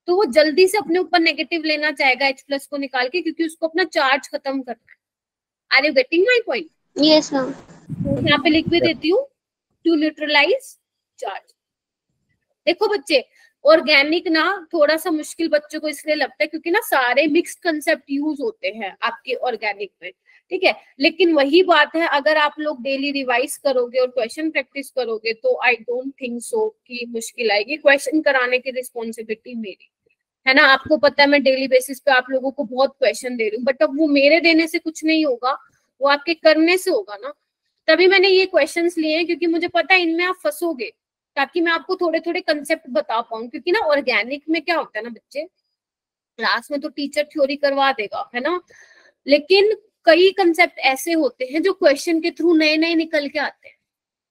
तो वो जल्दी से अपने ऊपर नेगेटिव लेना चाहेगा H+ को निकाल के, क्योंकि उसको अपना चार्ज खत्म करना है। Are you getting my point? Yes ma'am. तो यहाँ पे लिख भी देती हूँ टू न्यूट्रलाइज चार्ज। देखो बच्चे, ऑर्गेनिक ना थोड़ा सा मुश्किल बच्चों को इसलिए लगता है क्योंकि ना सारे मिक्स्ड कंसेप्ट यूज होते हैं आपके ऑर्गेनिक में, ठीक है। लेकिन वही बात है, अगर आप लोग डेली रिवाइज करोगे और क्वेश्चन प्रैक्टिस करोगे तो आई डोंट थिंक सो कि मुश्किल आएगी। क्वेश्चन कराने की रिस्पॉन्सिबिलिटी मेरी है ना, आपको पता है मैं डेली बेसिस पे आप लोगों को बहुत क्वेश्चन दे रही हूँ, बट अब वो मेरे देने से कुछ नहीं होगा, वो आपके करने से होगा ना। तभी मैंने ये क्वेश्चंस लिए हैं क्योंकि मुझे पता है इनमें आप फंसोगे, ताकि मैं आपको थोड़े थोड़े कंसेप्ट बता पाऊँ। क्योंकि ना ऑर्गेनिक में क्या होता है ना बच्चे, क्लास में तो टीचर थ्योरी करवा देगा, है ना, लेकिन कई कंसेप्ट ऐसे होते हैं जो क्वेश्चन के थ्रू नए नए निकल के आते हैं।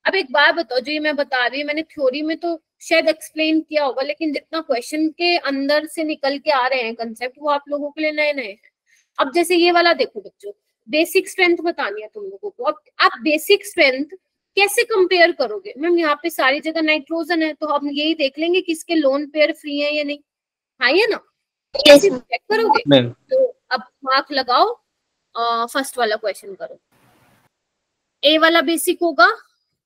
अब एक बात बताओ, जो ये मैं बता रही हूँ मैंने थ्योरी में तो शायद एक्सप्लेन किया होगा, लेकिन जितना क्वेश्चन के अंदर से निकल के आ रहे हैं कंसेप्ट वो आप लोगों के लिए नए नए हैं। अब जैसे ये वाला देखो बच्चों, बेसिक स्ट्रेंथ बतानी है तुम लोगों को। अब आप बेसिक स्ट्रेंथ कैसे कंपेयर करोगे? मैम यहाँ पे सारी जगह नाइट्रोजन है तो हम यही देख लेंगे कि इसके लोन पेयर फ्री है या नहीं, हाँ या ना, कैसे चेक करोगे? तो अब मार्क लगाओ, फर्स्ट वाला क्वेश्चन करो। ए वाला बेसिक होगा,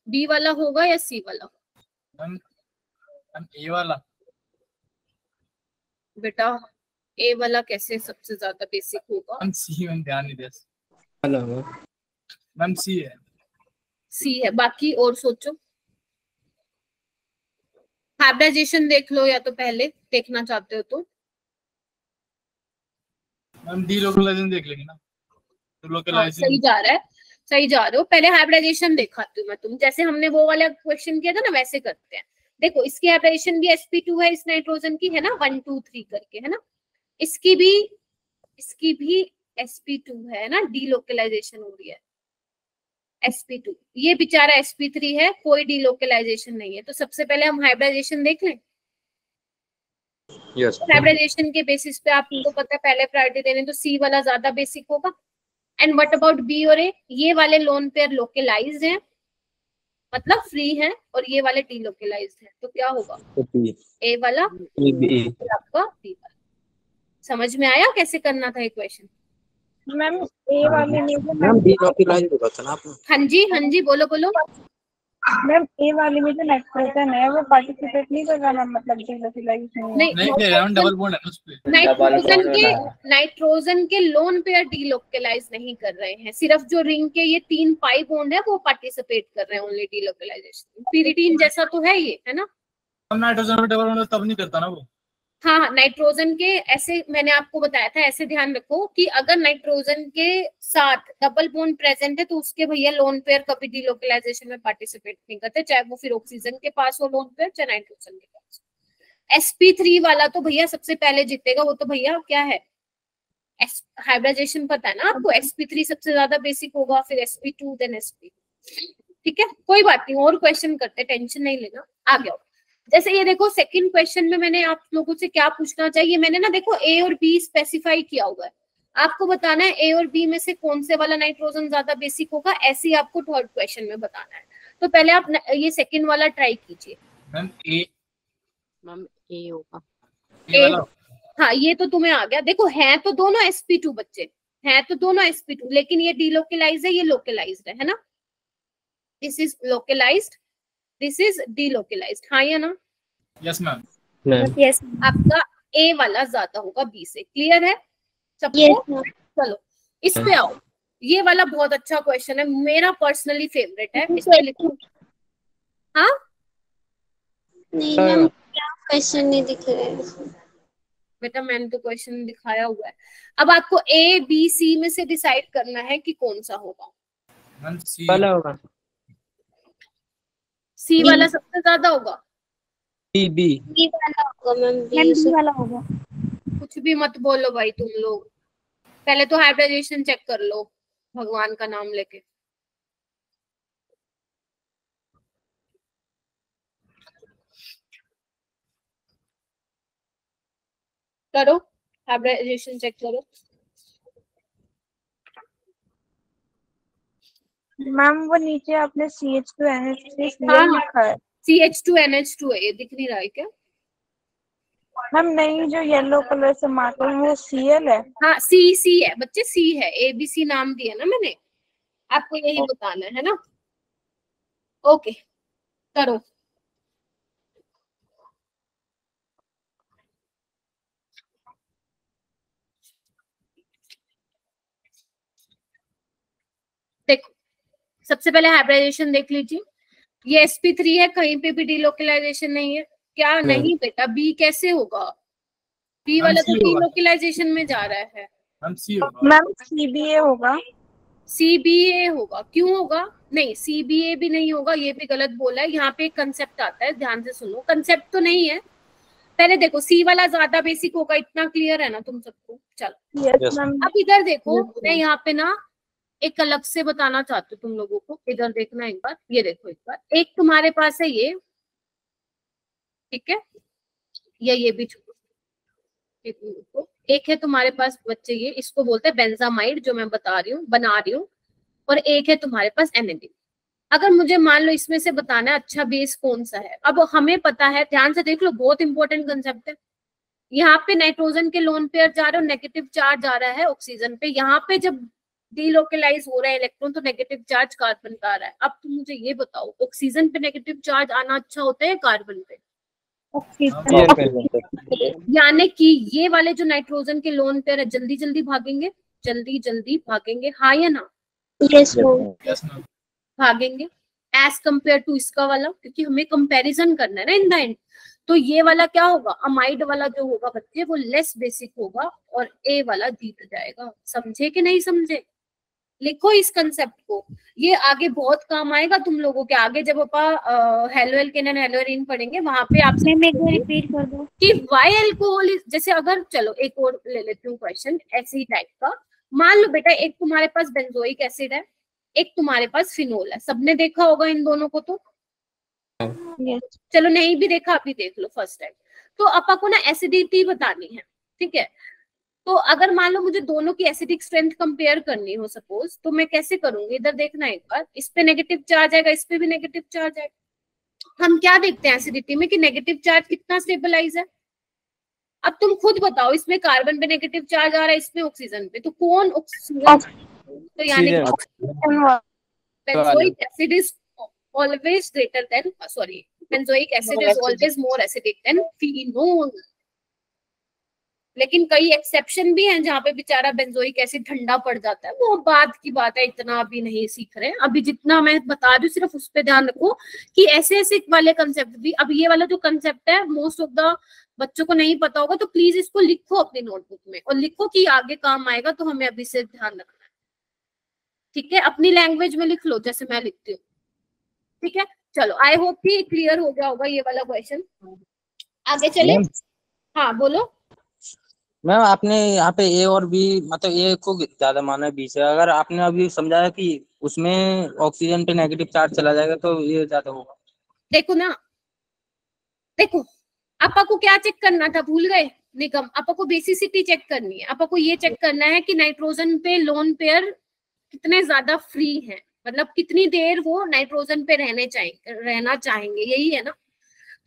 बी वाला होगा या सी वाला? ए वाला। बेटा ए वाला कैसे सबसे ज्यादा बेसिक होगा? मैम सी, मैम ध्यान नहीं दिया। हेलो मैम सी है। सी है, बाकी और सोचो। हाइब्रिडाइजेशन देख लो या तो पहले देखना चाहते हो तो। मैम डी लोकलाइजेशन देख लेंगे ना, तो लोकलाइजेशन सही जा रहा है, सही जा रहे हो। पहले हाइब्रिडाइजेशन दिखाती हूँ मैं तुम, जैसे हमने वो वाला क्वेश्चन किया था ना वैसे करते हैं। देखो इसकी हाइब्रिडाइजेशन भी sp2 है इस नाइट्रोजन की, है ना, 1 2 3 करके, है ना। इसकी भी sp2 है ना, डीलोकलाइजेशन हो रही है sp2। ये बेचारा sp3 है, कोई डीलोकलाइजेशन नहीं है। तो सबसे पहले हम हाइब्रिडाइजेशन देख लें। यस हाइब्रिडाइजेशन के बेसिस पे आपको पता है पहले प्रायोरिटी देने, तो सी वाला ज्यादा बेसिक होगा। एंड व्हाट अबाउट बी और ए? ये वाले लोन पेयर लोकलाइज्ड हैं, मतलब फ्री है, और ये वाले डीलोकलाइज्ड है, तो क्या होगा? ए वाला आपका बी वाला। समझ में आया कैसे करना था ये क्वेश्चन? मैम ए वाले में जो मैम डीलोकलाइज्ड होगा था ना आपने? हाँ जी बोलो बोलो। मैम ए वाले में जो नाइट्रोजन है वो पार्टिसिपेट नहीं कर रहा मैम, मतलब डीलोकलाइजेशन में। नहीं दे रहा हूं, डबल बॉन्ड है उस पे। नाइट्रोजन के लोन पेयर डीलोकलाइज नहीं कर रहे हैं, सिर्फ जो रिंग के ये 3 पाई बॉन्ड है वो पार्टिसिपेट कर रहे हैं ओनली डीलोकलाइजेशन। pyridine जैसा तो है ये, है ना। हम नाइट्रोजन में डबल बॉन्ड तब नहीं करता ना वो। हाँ, नाइट्रोजन के ऐसे मैंने आपको बताया था, ऐसे ध्यान रखो कि अगर नाइट्रोजन के साथ डबल बॉन्ड प्रेजेंट है तो उसके भैया लोन पेयर कभी डीलोकलाइजेशन में पार्टिसिपेट नहीं करते, चाहे वो फिर ऑक्सीजन के पास हो लोन पेयर, चाहे नाइट्रोजन के पास। sp3 वाला तो भैया सबसे पहले जीतेगा, वो तो भैया क्या है, हाइब्रिडाइजेशन पता है ना आपको, sp3 सबसे ज्यादा बेसिक होगा, फिर sp2 देन sp। ठीक है, कोई बात नहीं, और क्वेश्चन करते, टेंशन नहीं लेना, आ गया। जैसे ये देखो सेकंड क्वेश्चन में मैंने आप लोगों से क्या पूछना चाहिए, मैंने ना देखो ए और बी स्पेसिफाई किया हुआ है, आपको बताना है ए और बी में से कौन से वाला नाइट्रोजन ज्यादा बेसिक होगा, ऐसे ही आपको थर्ड क्वेश्चन में बताना है। तो पहले आप ये सेकंड वाला ट्राई कीजिए। मैम ए होगा ए, हाँ ये तो तुम्हें आ गया। देखो है तो दोनों sp2 बच्चे, है तो दोनों sp2, लेकिन ये डीलोकलाइज्ड है, ये लोकलाइज्ड है ना। This is localised, this is delocalised, हाँ या ना? Yes ma'am. यस आपका ए वाला ज्यादा होगा बी से, क्लियर है सबको? चलो इस पे आओ, ये वाला बहुत अच्छा क्वेश्चन है, मेरा पर्सनली फेवरेट है, इस पे लिखो। हाँ नहीं मैम, क्या क्वेश्चन नहीं दिख रहे हैं बेटा, मैंने तो क्वेश्चन दिखाया हुआ है। अब आपको ए बी सी में से डिसाइड करना है कि कौन सा होगा। मैम सी वाला होगा, सी वाला सबसे ज्यादा होगा, बी बी वाला होगा मैम, बी वाला होगा। कुछ कुछ भी मत बोलो भाई तुम लोग, पहले तो हाइब्रिडाइजेशन चेक कर लो भगवान का नाम लेके। करो हाइब्रिडाइजेशन चेक करो। मैम वो नीचे आपने CH2NH3 हाँ लिखा है। CH2NH2 है, ये दिख नहीं रहा है क्या? मैम नहीं, जो येलो कलर से मार्क है वो Cl है। हाँ सी है बच्चे, सी है, ABC नाम दिया ना मैंने आपको, यही बताना है ना। ओके करो। देखो सबसे पहले हाइब्रिडाइजेशन देख लीजिए, ये sp3 है, कहीं पे भी डीलोकलाइजेशन नहीं है क्या? नहीं बेटा, बी कैसे होगा? बी वाला तो डीलोकलाइजेशन में जा रहा है। मैम सी होगा। मैम CBA होगा। CBA होगा, क्यों होगा? नहीं CBA भी नहीं होगा, ये भी गलत बोला है। यहाँ पे एक कंसेप्ट आता है, ध्यान से सुनो, कंसेप्ट तो नहीं है। पहले देखो सी वाला ज्यादा बेसिक होगा, इतना क्लियर है ना तुम सबको? चलो यस मैम। अब इधर देखो, मैं यहाँ पे ना एक अलग से बताना चाहती हूँ तुम लोगों को, इधर देखना एक बार, ये देखो एक बार, एक तुम्हारे पास है ये, ठीक है, ये भी छोड़ो, एक है तुम्हारे पास बच्चे ये, इसको बोलते हैं बेंजामाइड, जो मैं बता रही हूँ बना रही हूँ, और एक है तुम्हारे पास एनएडी। अगर मुझे मान लो इसमें से बताना है अच्छा बेस कौन सा है, अब हमें पता है, ध्यान से देख लो, बहुत इंपॉर्टेंट कंसेप्ट है। यहाँ पे नाइट्रोजन के लोन पेयर जा रहे हो, नेगेटिव चार्ज आ रहा है ऑक्सीजन पे, यहाँ पे जब डीलोकलाइज हो रहा है इलेक्ट्रॉन तो नेगेटिव चार्ज कार्बन का आ रहा है। अब तुम मुझे ये बताओ, ऑक्सीजन पे नेगेटिव चार्ज आना अच्छा होता है कार्बन पे? यानी कि ये वाले जो नाइट्रोजन के लोन पेयर है जल्दी जल्दी भागेंगे, जल्दी जल्दी भागेंगे, हाँ या ना? यस भागेंगे एज कंपेयर टू इसका वाला, क्योंकि हमें कंपैरिजन करना है ना इन द एंड। तो ये वाला क्या होगा, अमाइड वाला जो होगा बच्चे वो लेस बेसिक होगा और ए वाला जीत जाएगा। समझे कि नहीं समझे? लिखो इस कंसेप्ट को, ये आगे बहुत काम आएगा तुम लोगों के। आगे जब अपा हेलो एल्केन हेलो एरीन पढ़ेंगे वहां पे आपसे रिपीट कर दो कि वाई अल्कोहल, जैसे अगर चलो एक और ले लेती हूँ क्वेश्चन ऐसे ही टाइप का। मान लो बेटा एक तुम्हारे पास बेंजोइक एसिड है, एक तुम्हारे पास फिनोल है, सबने देखा होगा इन दोनों को तो? यस। चलो नहीं भी देखा अभी देख लो फर्स्ट टाइम। तो अपा को ना एसिडिटी बतानी है, ठीक है? तो अगर मान लो मुझे दोनों की एसिडिक स्ट्रेंथ कंपेयर करनी हो सपोज, तो मैं कैसे करूंगी? इधर देखना एक बार, इस पे नेगेटिव चार्ज आएगा, इस पे भी नेगेटिव चार्ज आएगा। हम क्या देखते हैं एसिडिटी में कि नेगेटिव चार्ज कितना स्टेबलाइज है। अब तुम खुद बताओ, इसमें कार्बन पे नेगेटिव चार्ज आ रहा है, इसमें ऑक्सीजन पे, तो कौन ऑक्सीजन? तो यानी benzoic acid is always greater than benzoic acid is always more acidic than phenol। लेकिन कई एक्सेप्शन भी हैं जहाँ पे बेचारा बेंजोइक एसिड ठंडा पड़ जाता है, वो बात की बात है, इतना अभी नहीं सीख रहे हैं। अभी जितना मैं बता रही हूँ सिर्फ उस पर ध्यान रखो कि ऐसे ऐसे वाले कंसेप्ट भी, अब ये वाला जो कंसेप्ट है मोस्ट ऑफ द बच्चों को नहीं पता होगा, तो प्लीज इसको लिखो अपनी नोटबुक में और लिखो कि आगे काम आएगा, तो हमें अभी से ध्यान रखना है, ठीक है? अपनी लैंग्वेज में लिख लो जैसे मैं लिखती हूँ, ठीक है? चलो आई होप कि क्लियर हो गया होगा ये वाला क्वेश्चन। आगे चले। हाँ बोलो। मैम आपने यहाँ पे ए और बी, मतलब ए को ज्यादा माना है बी से, अगर आपने अभी समझाया कि उसमें ऑक्सीजन पे नेगेटिव चार्ज चला जाएगा तो ये ज्यादा होगा। देखो ना, देखो आपा को क्या चेक करना था, भूल गए निगम? आपा को बेसिसिटी चेक करनी है, आपा को ये चेक करना है कि नाइट्रोजन पे लोन पेयर कितने ज्यादा फ्री हैं, मतलब कितनी देर वो नाइट्रोजन पे रहना चाहेंगे, यही है ना?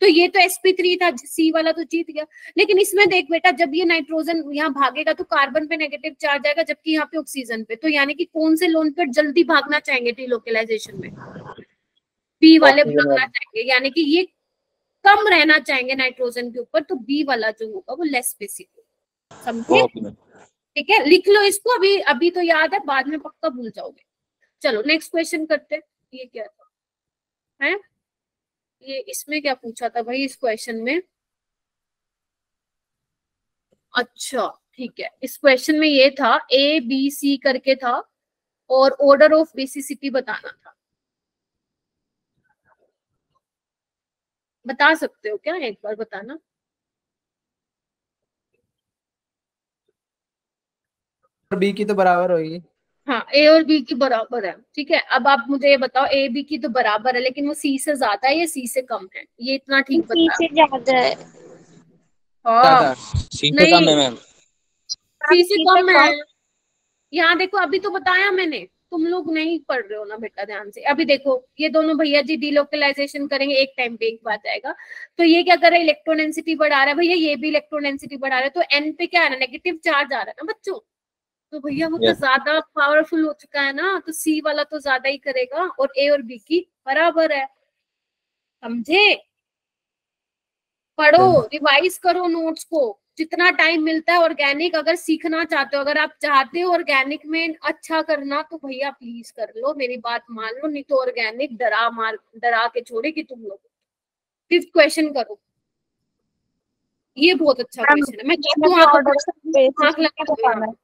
तो ये तो sp3 था, सी वाला तो जीत गया। लेकिन इसमें देख बेटा, जब ये नाइट्रोजन यहाँ भागेगा तो कार्बन पे नेगेटिव चार्ज आएगा, जबकि यहाँ पे ऑक्सीजन पे, तो यानी कि कौन से लोन पेयर जल्दी भागना चाहेंगे डीलोकलाइजेशन में? बी वाले भागना चाहेंगे, यानी कि ये कम रहना चाहेंगे नाइट्रोजन के ऊपर, तो बी वाला जो होगा वो लेस बेसिक होगा। समझे? ठीक है, लिख लो इसको, अभी अभी तो याद है, बाद में पक्का भूल जाओगे। चलो नेक्स्ट क्वेश्चन करते हैं। ये क्या था है, ये इसमें क्या पूछा था भाई इस क्वेश्चन में? अच्छा ठीक है, इस क्वेश्चन में ये था ABC करके था और ऑर्डर ऑफ बेसिसिटी बताना था। बता सकते हो क्या, एक बार बताना? बी की तो बराबर होगी। हाँ, ए और बी की बराबर है, ठीक है। अब आप मुझे ये बताओ, ए बी की तो बराबर है, लेकिन वो सी से ज्यादा है या सी से कम है? ये इतना ठीक सी बता। से ज्यादा है। ज्यादा। हाँ, सी से नहीं, कम है मैम। सी से सी से कम है। कम। यहाँ देखो, अभी तो बताया मैंने, तुम लोग नहीं पढ़ रहे हो ना बेटा ध्यान से। अभी देखो, ये दोनों भैया जी डीलोकलाइजेशन करेंगे, एक टाइम पे एक बात आएगा। तो ये क्या कर रहा है, इलेक्ट्रोडेंसिटी बढ़ा रहा है भैया, ये भी इलेक्ट्रोडेंसिटी बढ़ा रहा है, तो एन पे क्या आ रहा है, नेगेटिव चार्ज आ रहा है ना बच्चों। तो भैया वो तो Yes. ज्यादा पावरफुल हो चुका है ना, तो सी वाला तो ज्यादा ही करेगा, और ए और बी की बराबर है। समझे? पढ़ो, रिवाइज करो नोट्स को जितना टाइम मिलता है। ऑर्गेनिक अगर सीखना चाहते हो, अगर आप चाहते हो ऑर्गेनिक में अच्छा करना, तो भैया प्लीज कर लो, मेरी बात मान लो, नहीं तो ऑर्गेनिक डरा के छोड़ेगी तुम लोग। 5th क्वेश्चन करो, ये बहुत अच्छा क्वेश्चन है। मैं कहती हूँ आप आंख लगा दो।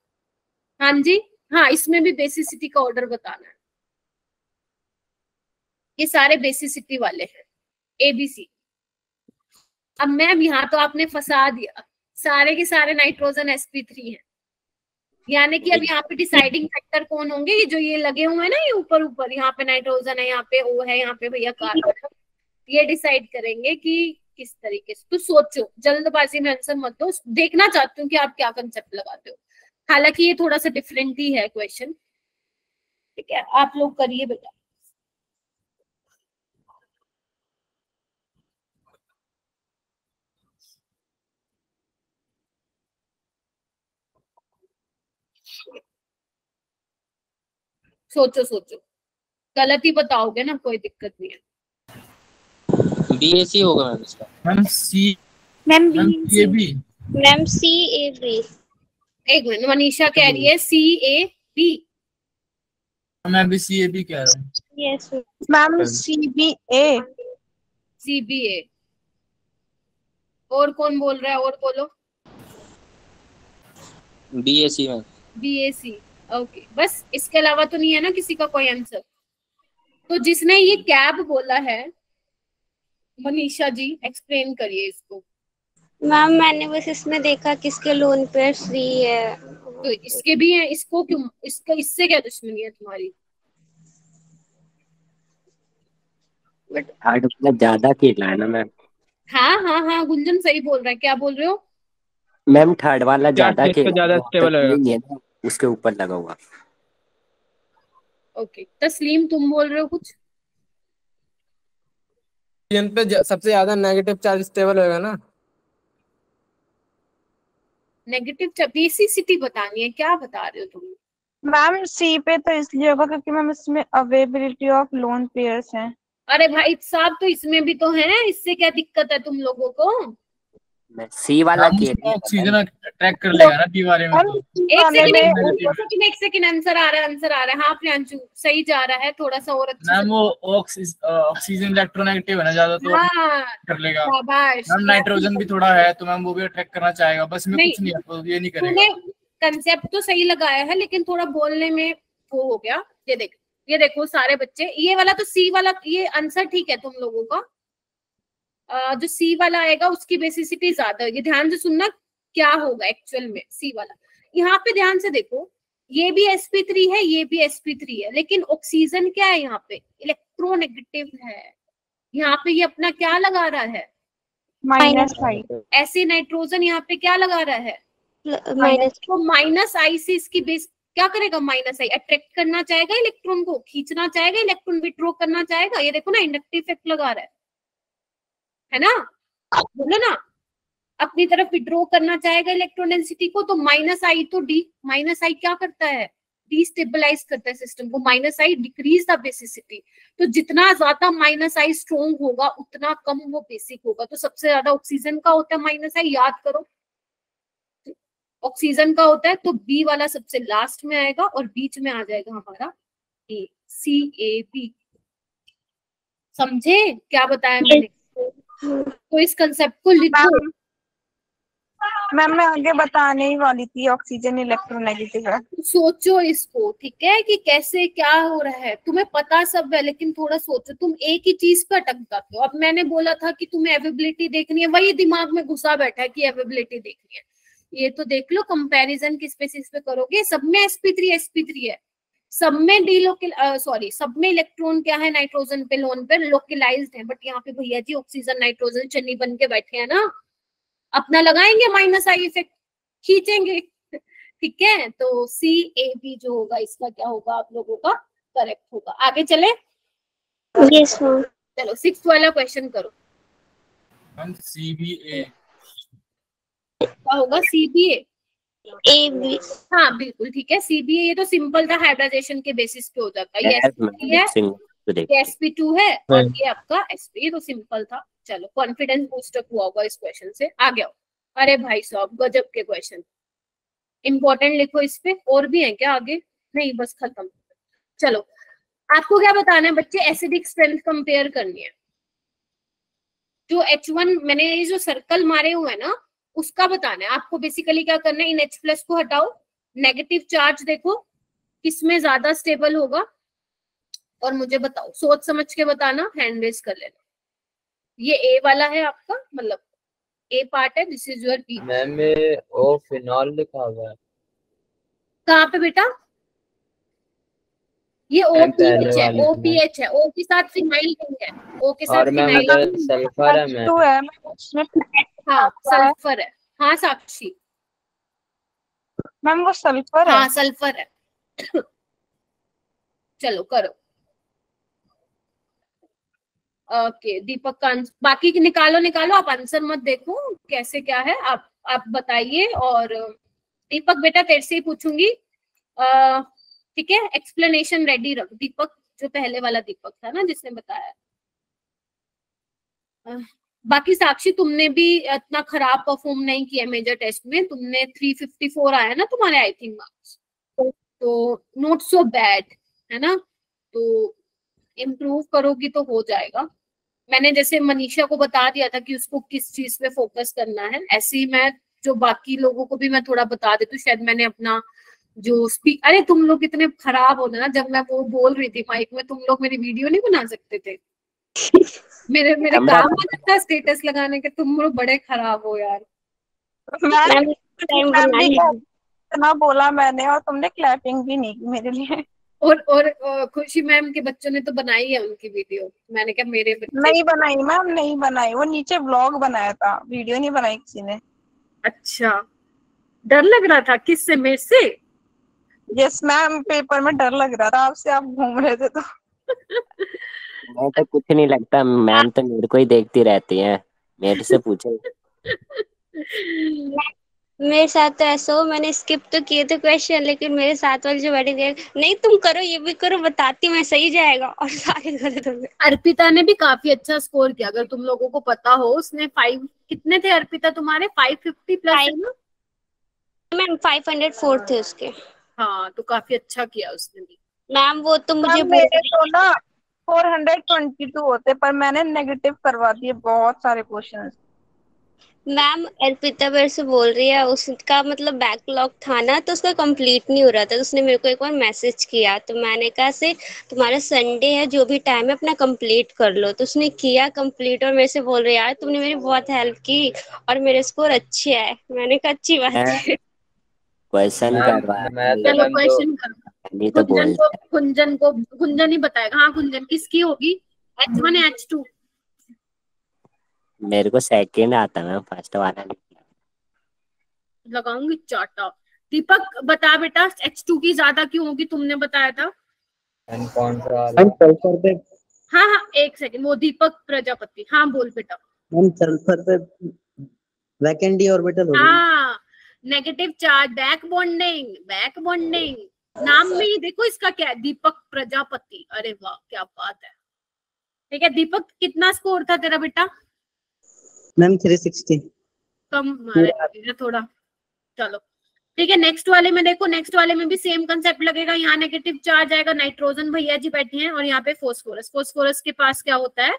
हाँ जी, हाँ, इसमें भी बेसिसिटी का ऑर्डर बताना है। ये सारे बेसिसिटी वाले हैं, एबीसी। अब मैम यहाँ तो आपने फंसा दिया, सारे के सारे नाइट्रोजन sp3 हैं, यानी कि अब यहाँ पे डिसाइडिंग फैक्टर कौन होंगे, ये जो ये लगे हुए हैं ना, ये ऊपर ऊपर, यहाँ पे नाइट्रोजन है, यहाँ पे O है, यहाँ पे भैया कार्बन है, ये डिसाइड करेंगे कि किस तरीके से। तो सोचो, जल्दबाजी में आंसर मत दो, देखना चाहती हूँ कि आप क्या कंसेप्ट लगाते हो। हालांकि ये थोड़ा सा डिफरेंट ही है क्वेश्चन, ठीक है, आप लोग करिए बेटा। सोचो सोचो, गलत ही बताओगे ना, कोई दिक्कत नहीं है। बीएससी होगा मैम इसका। मैम सी, मैम मैम ये भी। Ma'am C A B. एक मिनट, मनीषा कह रही है CAB। मैं भी सी ए भी कह रहा हूँ। Yes ma'am CBA। CBA। और कौन बोल रहा है, और बोलो। BSc ma'am. BAC, ओके, बस इसके अलावा तो नहीं है ना किसी का कोई आंसर? तो जिसने ये कैब बोला है, मनीषा जी एक्सप्लेन करिए इसको। मैम मैंने बस इसमें देखा किसके लोन पे फ्री है। तो इसके भी है, इसको क्यों, इसका इससे क्या दुश्मनी है तुम्हारी? बट थर्ड वाला ज्यादा खेला है ना मैम। हाँ हाँ हाँ, गुंजन सही बोल रहा है, क्या बोल रहे हो? मैम थर्ड वाला ज्यादा इसका खेला ज्यादा है, स्टेबल होगा। नहीं है ना उसके ऊपर लगा हुआ। ओके, तस्लीम तुम बोल रहे हो कुछ? इन पे सबसे ज्यादा नेगेटिव चार्ज स्टेबल होगा ना। नेगेटिव बेसिसिटी बतानी है, क्या बता रहे हो तुम? मैम सी पे तो इसलिए होगा क्योंकि मैम इसमें अवेलेबिलिटी ऑफ लोन पेयर्स हैं। अरे भाई साहब, तो इसमें भी तो है, इससे क्या दिक्कत है तुम लोगों को? सी वाला ऑक्सीजन ट्रैक कर लेगा ना टी वाले में तो। एक सेकंड, आंसर आ रहा है। हाँ प्रियांशु सही जा रहा है, थोड़ा सा और अच्छा। मैम वो ऑक्सीजन इलेक्ट्रोनेगेटिव है ना ज्यादा, तो हाँ, कर लेगा। शाबाश। मैम नाइट्रोजन भी थोड़ा है, तो मैम वो भी अट्रैक्ट करना चाहेगा, बस में नहीं, कुछ नहीं है, तो ये नहीं करेगा। तूने कंसेप्ट तो सही लगाया है, लेकिन थोड़ा बोलने में वो हो गया। ये देखो सारे बच्चे, ये वाला तो सी वाला, ये आंसर ठीक है तुम लोगों का। जो सी वाला आएगा उसकी बेसिसिटी ज्यादा होगी, ध्यान से सुनना क्या होगा एक्चुअल में सी वाला। यहाँ पे ध्यान से देखो, ये भी sp3 है, ये भी sp3 है, लेकिन ऑक्सीजन क्या है यहाँ पे, इलेक्ट्रोनेगेटिव है। यहाँ पे ये अपना क्या लगा रहा है, -5। ऐसे नाइट्रोजन यहाँ पे क्या लगा रहा है, माइनस। तो -I से इसकी बेस क्या करेगा, -I अट्रैक्ट करना चाहेगा इलेक्ट्रॉन को, खींचना चाहेगा इलेक्ट्रॉन, विड्रॉ करना चाहेगा। ये देखो ना, इंडक्टिव इफेक्ट लगा रहा है ना, बोलो ना, अपनी तरफ विड्रॉ करना चाहेगा इलेक्ट्रॉन डेंसिटी को, तो -I तो -I क्या करता है, डिस्टेबलाइज करता है सिस्टम को। -I डिक्रीज द बेसिसिटी, तो जितना ज्यादा -I स्ट्रॉन्ग होगा उतना कम वो बेसिक होगा। तो सबसे ज्यादा ऑक्सीजन का होता है -I, याद करो ऑक्सीजन का होता है। तो बी वाला सबसे लास्ट में आएगा और बीच में आ जाएगा हमारा ए, CAB। समझे क्या बताया मैंने? तो इस कंसेप्ट को लिखो। मैम मैं आगे बताने ही वाली थी, ऑक्सीजन इलेक्ट्रोनेगेटिव है। सोचो इसको, ठीक है, कि कैसे क्या हो रहा है, तुम्हें पता सब है, लेकिन थोड़ा सोचो, तुम एक ही चीज पे अटक जाते हो। अब मैंने बोला था कि तुम्हें अवेबिलिटी देखनी है, वही दिमाग में घुसा बैठा है कि अवेबिलिटी देखनी है। ये तो देख लो, कंपैरिजन किस बेसिस पे करोगे? सब में sp3 है, सब में सब में इलेक्ट्रॉन क्या है नाइट्रोजन पे लोन पे लोकलाइज्ड है, बट यहाँ पे भैया जी ऑक्सीजन नाइट्रोजन चन्नी बन के बैठे हैं ना, अपना लगाएंगे माइनस आई इफेक्ट, खींचेंगे। ठीक है, तो CAB जो होगा इसका क्या होगा आप लोगों का करेक्ट होगा। आगे चले, यस मैम। चलो 6th वाला क्वेश्चन करो। CBA क्या होगा? CBA। AB। हाँ बिल्कुल ठीक है, CBA ये तो सिंपल था, हाइब्रिडाइजेशन के बेसिस पे हो जाता है। ये sp3 है, ये sp2 है और ये आपका sp, ये तो सिंपल था। चलो कॉन्फिडेंस बूस्टर हुआ होगा इस क्वेश्चन से। आ गया। अरे भाई साहब गजब के क्वेश्चन, इंपॉर्टेंट लिखो इस पे। और भी है क्या आगे? नहीं बस खत्म। चलो आपको क्या बताना है बच्चे? एसिडिक स्ट्रेंथ कंपेयर करनी है। जो H1 मैंने ये जो सर्कल मारे हुए हैं ना उसका बताना है आपको। बेसिकली क्या करना है, इन H+ को हटाओ, नेगेटिव चार्ज देखो किसमें ज्यादा स्टेबल होगा और मुझे बताओ, सोच समझ के बताना, हैंड रेज कर लेना। ये A वाला है आपका, मतलब A पार्ट है, this is your B। Ma'am ये ओ फिनॉल लिखा हुआ है। कहाँ पे बेटा? ये OPH है, OPH है, O के साथ फिनाइल रिंग है, O के साथ और मैम फिनाइल सल्फर है मैम। H2 है मैम, उसमें हाँ सल्फर है। हाँ साक्षी, मैम वो सल्फर है। हाँ सल्फर है। चलो करो। ओके दीपक का बाकी निकालो, आप आंसर मत देखो कैसे क्या है, आप बताइए। और दीपक बेटा तेरे से ही पूछूंगी, ठीक है? एक्सप्लेनेशन रेडी रख दीपक, जो पहले वाला दीपक था ना जिसने बताया। बाकी साक्षी तुमने भी इतना खराब परफॉर्म नहीं किया मेजर टेस्ट में, तुमने 354 आया ना तुम्हारे आई थिंक मार्क्स, तो नॉट सो बैड है ना, तो इम्प्रूव करोगी तो हो जाएगा। मैंने जैसे मनीषा को बता दिया था कि उसको किस चीज पे फोकस करना है, ऐसे ही मैं जो बाकी लोगों को भी मैं थोड़ा बता देती हूँ। शायद मैंने अपना जो स्पीक, अरे तुम लोग इतने खराब हो ना, जब मैं वो बोल रही थी माइक में तुम लोग मेरी वीडियो नहीं बना सकते थे। मेरे काम में लगता है स्टेटस लगाने के, तुम लोग बड़े खराब हो यार। मैम इतना बोला मैंने और तुमने क्लैपिंग भी नहीं की मेरे लिए। और खुशी मैम के बच्चों ने तो बनाई है उनकी वीडियो, मैंने कहा मेरे बच्चे नहीं बनाई मैम, नहीं बनाई, वो नीचे व्लॉग बनाया था, वीडियो नहीं बनाई किसी ने। अच्छा, डर लग रहा था किससे? मेरे से? यस मैम, पेपर में डर लग रहा था आपसे, आप घूम रहे थे तो। मैं तो कुछ नहीं लगता, मैम तो मेरे को ही देखती रहती हैं, मेरे से पूछो। मेरे साथ तो ऐसा हो, मैंने स्किप तो किए थे क्वेश्चन, लेकिन मेरे साथ वाले जो बैठे थे, नहीं तुम करो ये भी करो, बताती मैं सही जाएगा, और सारे कर दोगे। अर्पिता ने भी काफी अच्छा स्कोर किया, अगर तुम लोगों को पता हो। उसने 5 कितने थे अर्पिता तुम्हारे? 550 प्लस है ना? मैम 504 थे उसके। हाँ तो काफी अच्छा किया उसने भी। मैम वो तो मुझे मेरे तो ना 422 होते, पर मैंने नेगेटिव करवा दिए बहुत सारे क्वेश्चंस। मैम अर्पिता मेरे से बोल रही है, उसका मतलब बैकलॉग था ना, तो उसका कंप्लीट नहीं हो रहा था, तो उसने मेरे को एक बार मैसेज किया, तो मैंने कहा से तुम्हारा संडे है, जो भी टाइम है अपना कंप्लीट कर लो, तो उसने किया कंप्लीट, और मेरे से बोल रही है यार तुमने मेरी बहुत हेल्प की और मेरे स्कोर अच्छे है। मैंने कहा अच्छी बात है। क्वेश्चन करवा चलो क्वेश्चन नहीं तो बोल गुंजन ही बताएगा। हाँ गुंजन किसकी होगी? H1 या H2? मेरे को सेकंड आता है, फर्स्ट वाला नहीं। लगाऊंगी चाटा। दीपक बता बेटा, H2 की ज्यादा क्यों होगी? तुमने बताया था। कौन सा वाला? सल्फर पे, हाँ हाँ एक सेकंड, वो दीपक प्रजापति। हाँ बोल बेटा। सल्फर पे वैकेंडी ऑर्बिटल होगी। हाँ नेगेटिव चार्ज, बैक बॉन्डिंग। नाम में ही देखो इसका क्या है, दीपक प्रजापति। अरे वाह क्या बात है। ठीक है दीपक, कितना स्कोर था तेरा बेटा? मैम 360। कम मारा थोड़ा। चलो ठीक है, नेक्स्ट वाले में देखो, नेक्स्ट वाले में भी सेम कंसेप्ट लगेगा। यहाँ नेगेटिव चार्ज आएगा, नाइट्रोजन भैया जी बैठे हैं, और यहाँ पे फोस्फोरस के पास क्या होता है?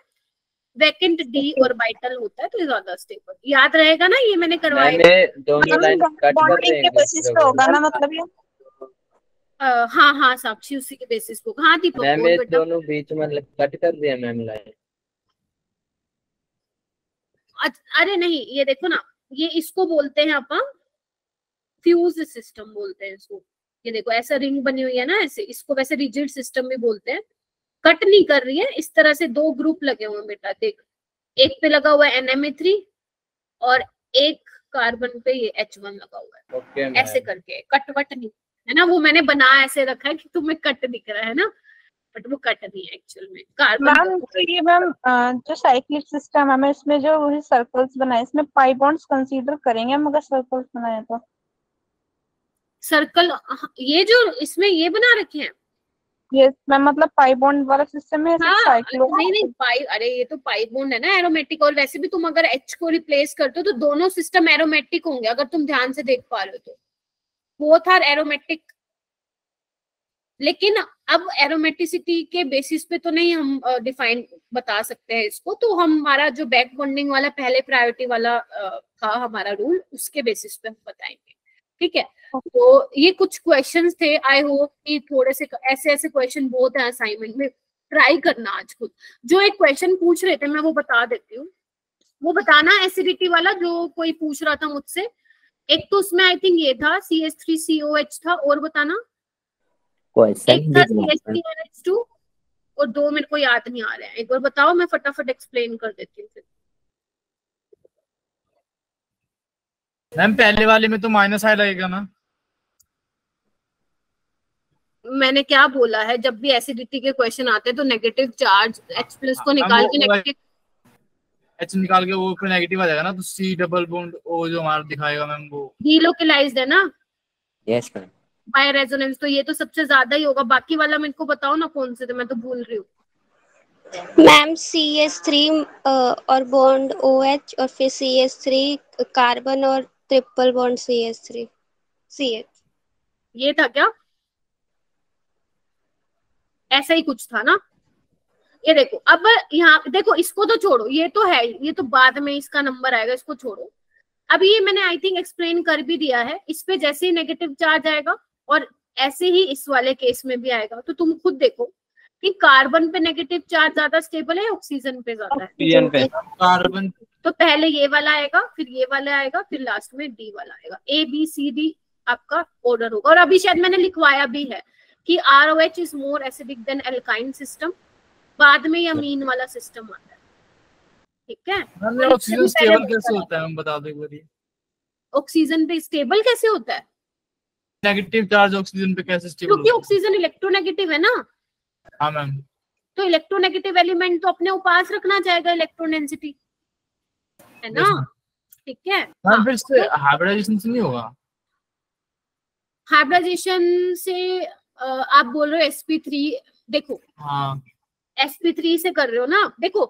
वैकेंट डी ऑर्बिटल होता है, तो ज्यादा स्टेबल। याद रहेगा ना, ये मैंने करवाया। दोनों लाइन कट कर रहे हैं, बेसिस पे होगा ना मतलब ये? हाँ हाँ साक्षी उसी के बेसिस को। हाँ दीपक मैम बोल बेटा। दोनों बीच में कट कर दिया मैम लाइन। अरे नहीं, ये देखो ना, ये इसको बोलते हैं अपन फ्यूज सिस्टम बोलते हैं इसको। ये देखो ऐसा रिंग बनी हुई है ना ऐसे, इसको वैसे रिजिड सिस्टम भी बोलते हैं। कट नहीं कर रही है, इस तरह से दो ग्रुप लगे हुए हैं बेटा, देख एक पे लगा हुआ है NMA3 और एक कार्बन पे ये H1 लगा हुआ है। ऐसे करके कटवट नहीं है ना, वो मैंने बना ऐसे रखा है कि तुम्हें कट दिख रहा है ना, बट वो कट नहीं है एक्चुअल में। कार्बन मैम तो ये मैम जो साइक्लिक सिस्टम है, इसमें जो सर्कल्स बनाए, इसमें पाई बॉन्ड्स कंसीडर करेंगे हम अगर सर्कल्स बनाए तो? सर्कल ये जो इसमें ये बना रखे हैं ये मैम मतलब पाई बॉन्ड वाला सिस्टम है। हाँ, नहीं पाई, अरे ये तो पाई बॉन्ड है ना एरोमेटिक। और वैसे भी तुम अगर H को रिप्लेस करते हो तो दोनों सिस्टम एरोमेटिक होंगे, अगर तुम ध्यान से देख पा रहे हो तो बोथ आर एरोमेटिक। लेकिन अब एरोमेटिसिटी के बेसिस पे तो नहीं हम डिफाइन बता सकते हैं इसको, तो हमारा जो बैक बॉन्डिंग वाला पहले प्रायोरिटी वाला था हमारा रूल, उसके बेसिस पे हम बताएंगे, ठीक है। तो ये कुछ क्वेश्चंस थे, आई होप कि थोड़े से ऐसे ऐसे क्वेश्चन बहुत है असाइनमेंट में, ट्राई करना आज खुद। जो एक क्वेश्चन पूछ रहे थे मैं वो बता देती हूँ, वो बताना एसिडिटी वाला जो कोई पूछ रहा था मुझसे। एक तो उसमें आई थिंक ये था CH3COH था, और बताना एक था CH3NH2 और दो मेरे को याद नहीं आ रहे हैं, एक बार बताओ, मैं फटाफट एक्सप्लेन कर देती हूँ फिर। मैम पहले वाले में तो माइनस आई लगेगा ना? मैंने क्या बोला है, जब भी एसिडिटी के क्वेश्चन आते हैं तो नेगेटिव चार्ज H+ को निकाल के नेगेटिव H निकाल के वो फिर नेगेटिव आ जाएगा ना, तो C डबल बॉन्ड O जो हमारा दिखाएगा मैम वो डीलोकलाइज्ड है ना। Yes ma'am. बाय रेजोनेंस तो ये तो सबसे ज्यादा ही होगा। बाकी वाला मेरे को बताओ ना कौन से थे, मैं तो भूल रही हूँ। मैम CH3 और बॉन्ड OH और फिर CH3 कार्बन और ट्रिपल बॉन्ड CH3 CH। ये था क्या? ऐसा ही कुछ था ना। ये देखो अब यहाँ देखो, इसको तो छोड़ो, ये तो है, ये तो बाद में इसका नंबर आएगा, इसको छोड़ो। अब ये मैंने आई थिंक एक्सप्लेन कर भी दिया है। इस पे जैसे ही नेगेटिव चार्ज आएगा और ऐसे ही इस वाले केस में भी आएगा, तो तुम खुद देखो कि कार्बन पे नेगेटिव चार्ज ज्यादा स्टेबल है, ऑक्सीजन पे ज्यादा है? कार्बन। तो पहले ये वाला आएगा, फिर ये वाला आएगा, फिर लास्ट में D वाला आएगा। ABCD आपका ऑर्डर होगा। और अभी शायद मैंने लिखवाया भी है कि ROH is more acidic then alkyne system, बाद में अमीन वाला सिस्टम आता है, ठीक है। ऑक्सीजन स्टेबल कैसे होता है हम बता दो एक बार। ऑक्सीजन पे स्टेबल कैसे होता है? नेगेटिव चार्ज ऑक्सीजन पे कैसे स्टेबल? क्योंकि ऑक्सीजन इलेक्ट्रोनेगेटिव है ना। हाँ मैम। तो इलेक्ट्रोनेगेटिव एलिमेंट तो अपने पास रखना चाहेगा इलेक्ट्रोडेंसिटी, है ना, ठीक है। हाँ, फिर से हाइब्रिडाइजेशन से नहीं होगा? हाइब्रिडाइजेशन से आप बोल रहे हो sp3, देखो हाँ sp3 से कर रहे हो ना। देखो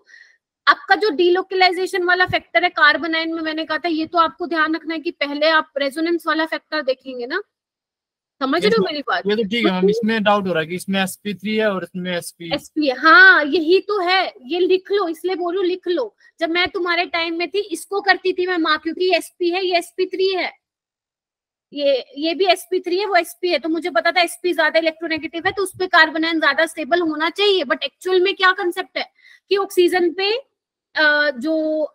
आपका जो डीलोकलाइजेशन वाला फैक्टर है कार्बन आयन में, मैंने कहा था ये तो आपको ध्यान रखना है कि पहले आप रेजोनेंस वाला फैक्टर देखेंगे ना, समझ रहे हो मेरी बात? ये तो ठीक है मैम, इसमें डाउट हो रहा है कि इसमें sp3 है और इसमें sp है। हाँ यही तो है, ये लिख लो, इसलिए बोलूं लिख लो। जब मैं तुम्हारे टाइम में थी इसको करती थी मैं माँ, क्योंकि ये sp है, ये sp3 है, ये भी sp3 है, वो sp है, तो मुझे पता था sp ज्यादा इलेक्ट्रोनेगेटिव है तो उस पे कार्बन आयन ज्यादा स्टेबल होना चाहिए। बट एक्चुअल में क्या कंसेप्ट है कि ऑक्सीजन पे जो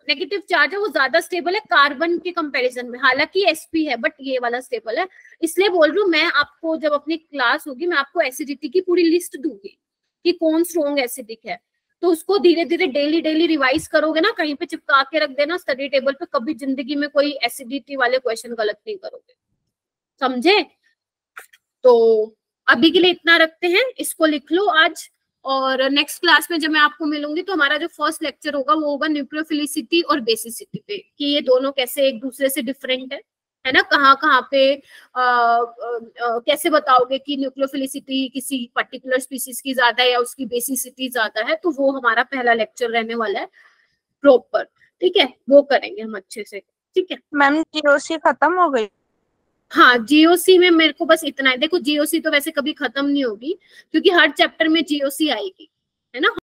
नेगेटिव चार्ज है वो ज्यादा स्टेबल है कार्बन के कंपैरिजन में, हालांकि sp है बट ये वाला स्टेबल है। इसलिए बोल रही हूँ मैं आपको, जब अपनी क्लास होगी मैं आपको एसिडिटी की पूरी लिस्ट दूंगी कि कौन स्ट्रॉन्ग एसिडिक है, तो उसको धीरे धीरे डेली रिवाइज करोगे ना, कहीं पे चिपका के रख देना स्टडी टेबल पे, कभी जिंदगी में कोई एसिडिटी वाले क्वेश्चन गलत नहीं करोगे, समझे? तो अभी के लिए इतना रखते हैं, इसको लिख लो आज। और नेक्स्ट क्लास में जब मैं आपको मिलूंगी तो हमारा जो फर्स्ट लेक्चर होगा वो होगा न्यूक्लियोफिलिसिटी और बेसिसिटी पे, कि ये दोनों कैसे एक दूसरे से डिफरेंट है ना, कहाँ पे कैसे बताओगे कि न्यूक्लियोफिलिसिटी किसी पर्टिकुलर स्पीसीज की ज्यादा है या उसकी बेसिसिटी ज्यादा है। तो वो हमारा पहला लेक्चर रहने वाला है प्रॉपर, ठीक है, वो करेंगे हम अच्छे से, ठीक है। मैम GOC खत्म हो गई? हाँ GOC में मेरे को बस इतना है। देखो GOC तो वैसे कभी खत्म नहीं होगी क्योंकि हर चैप्टर में GOC आएगी, है ना।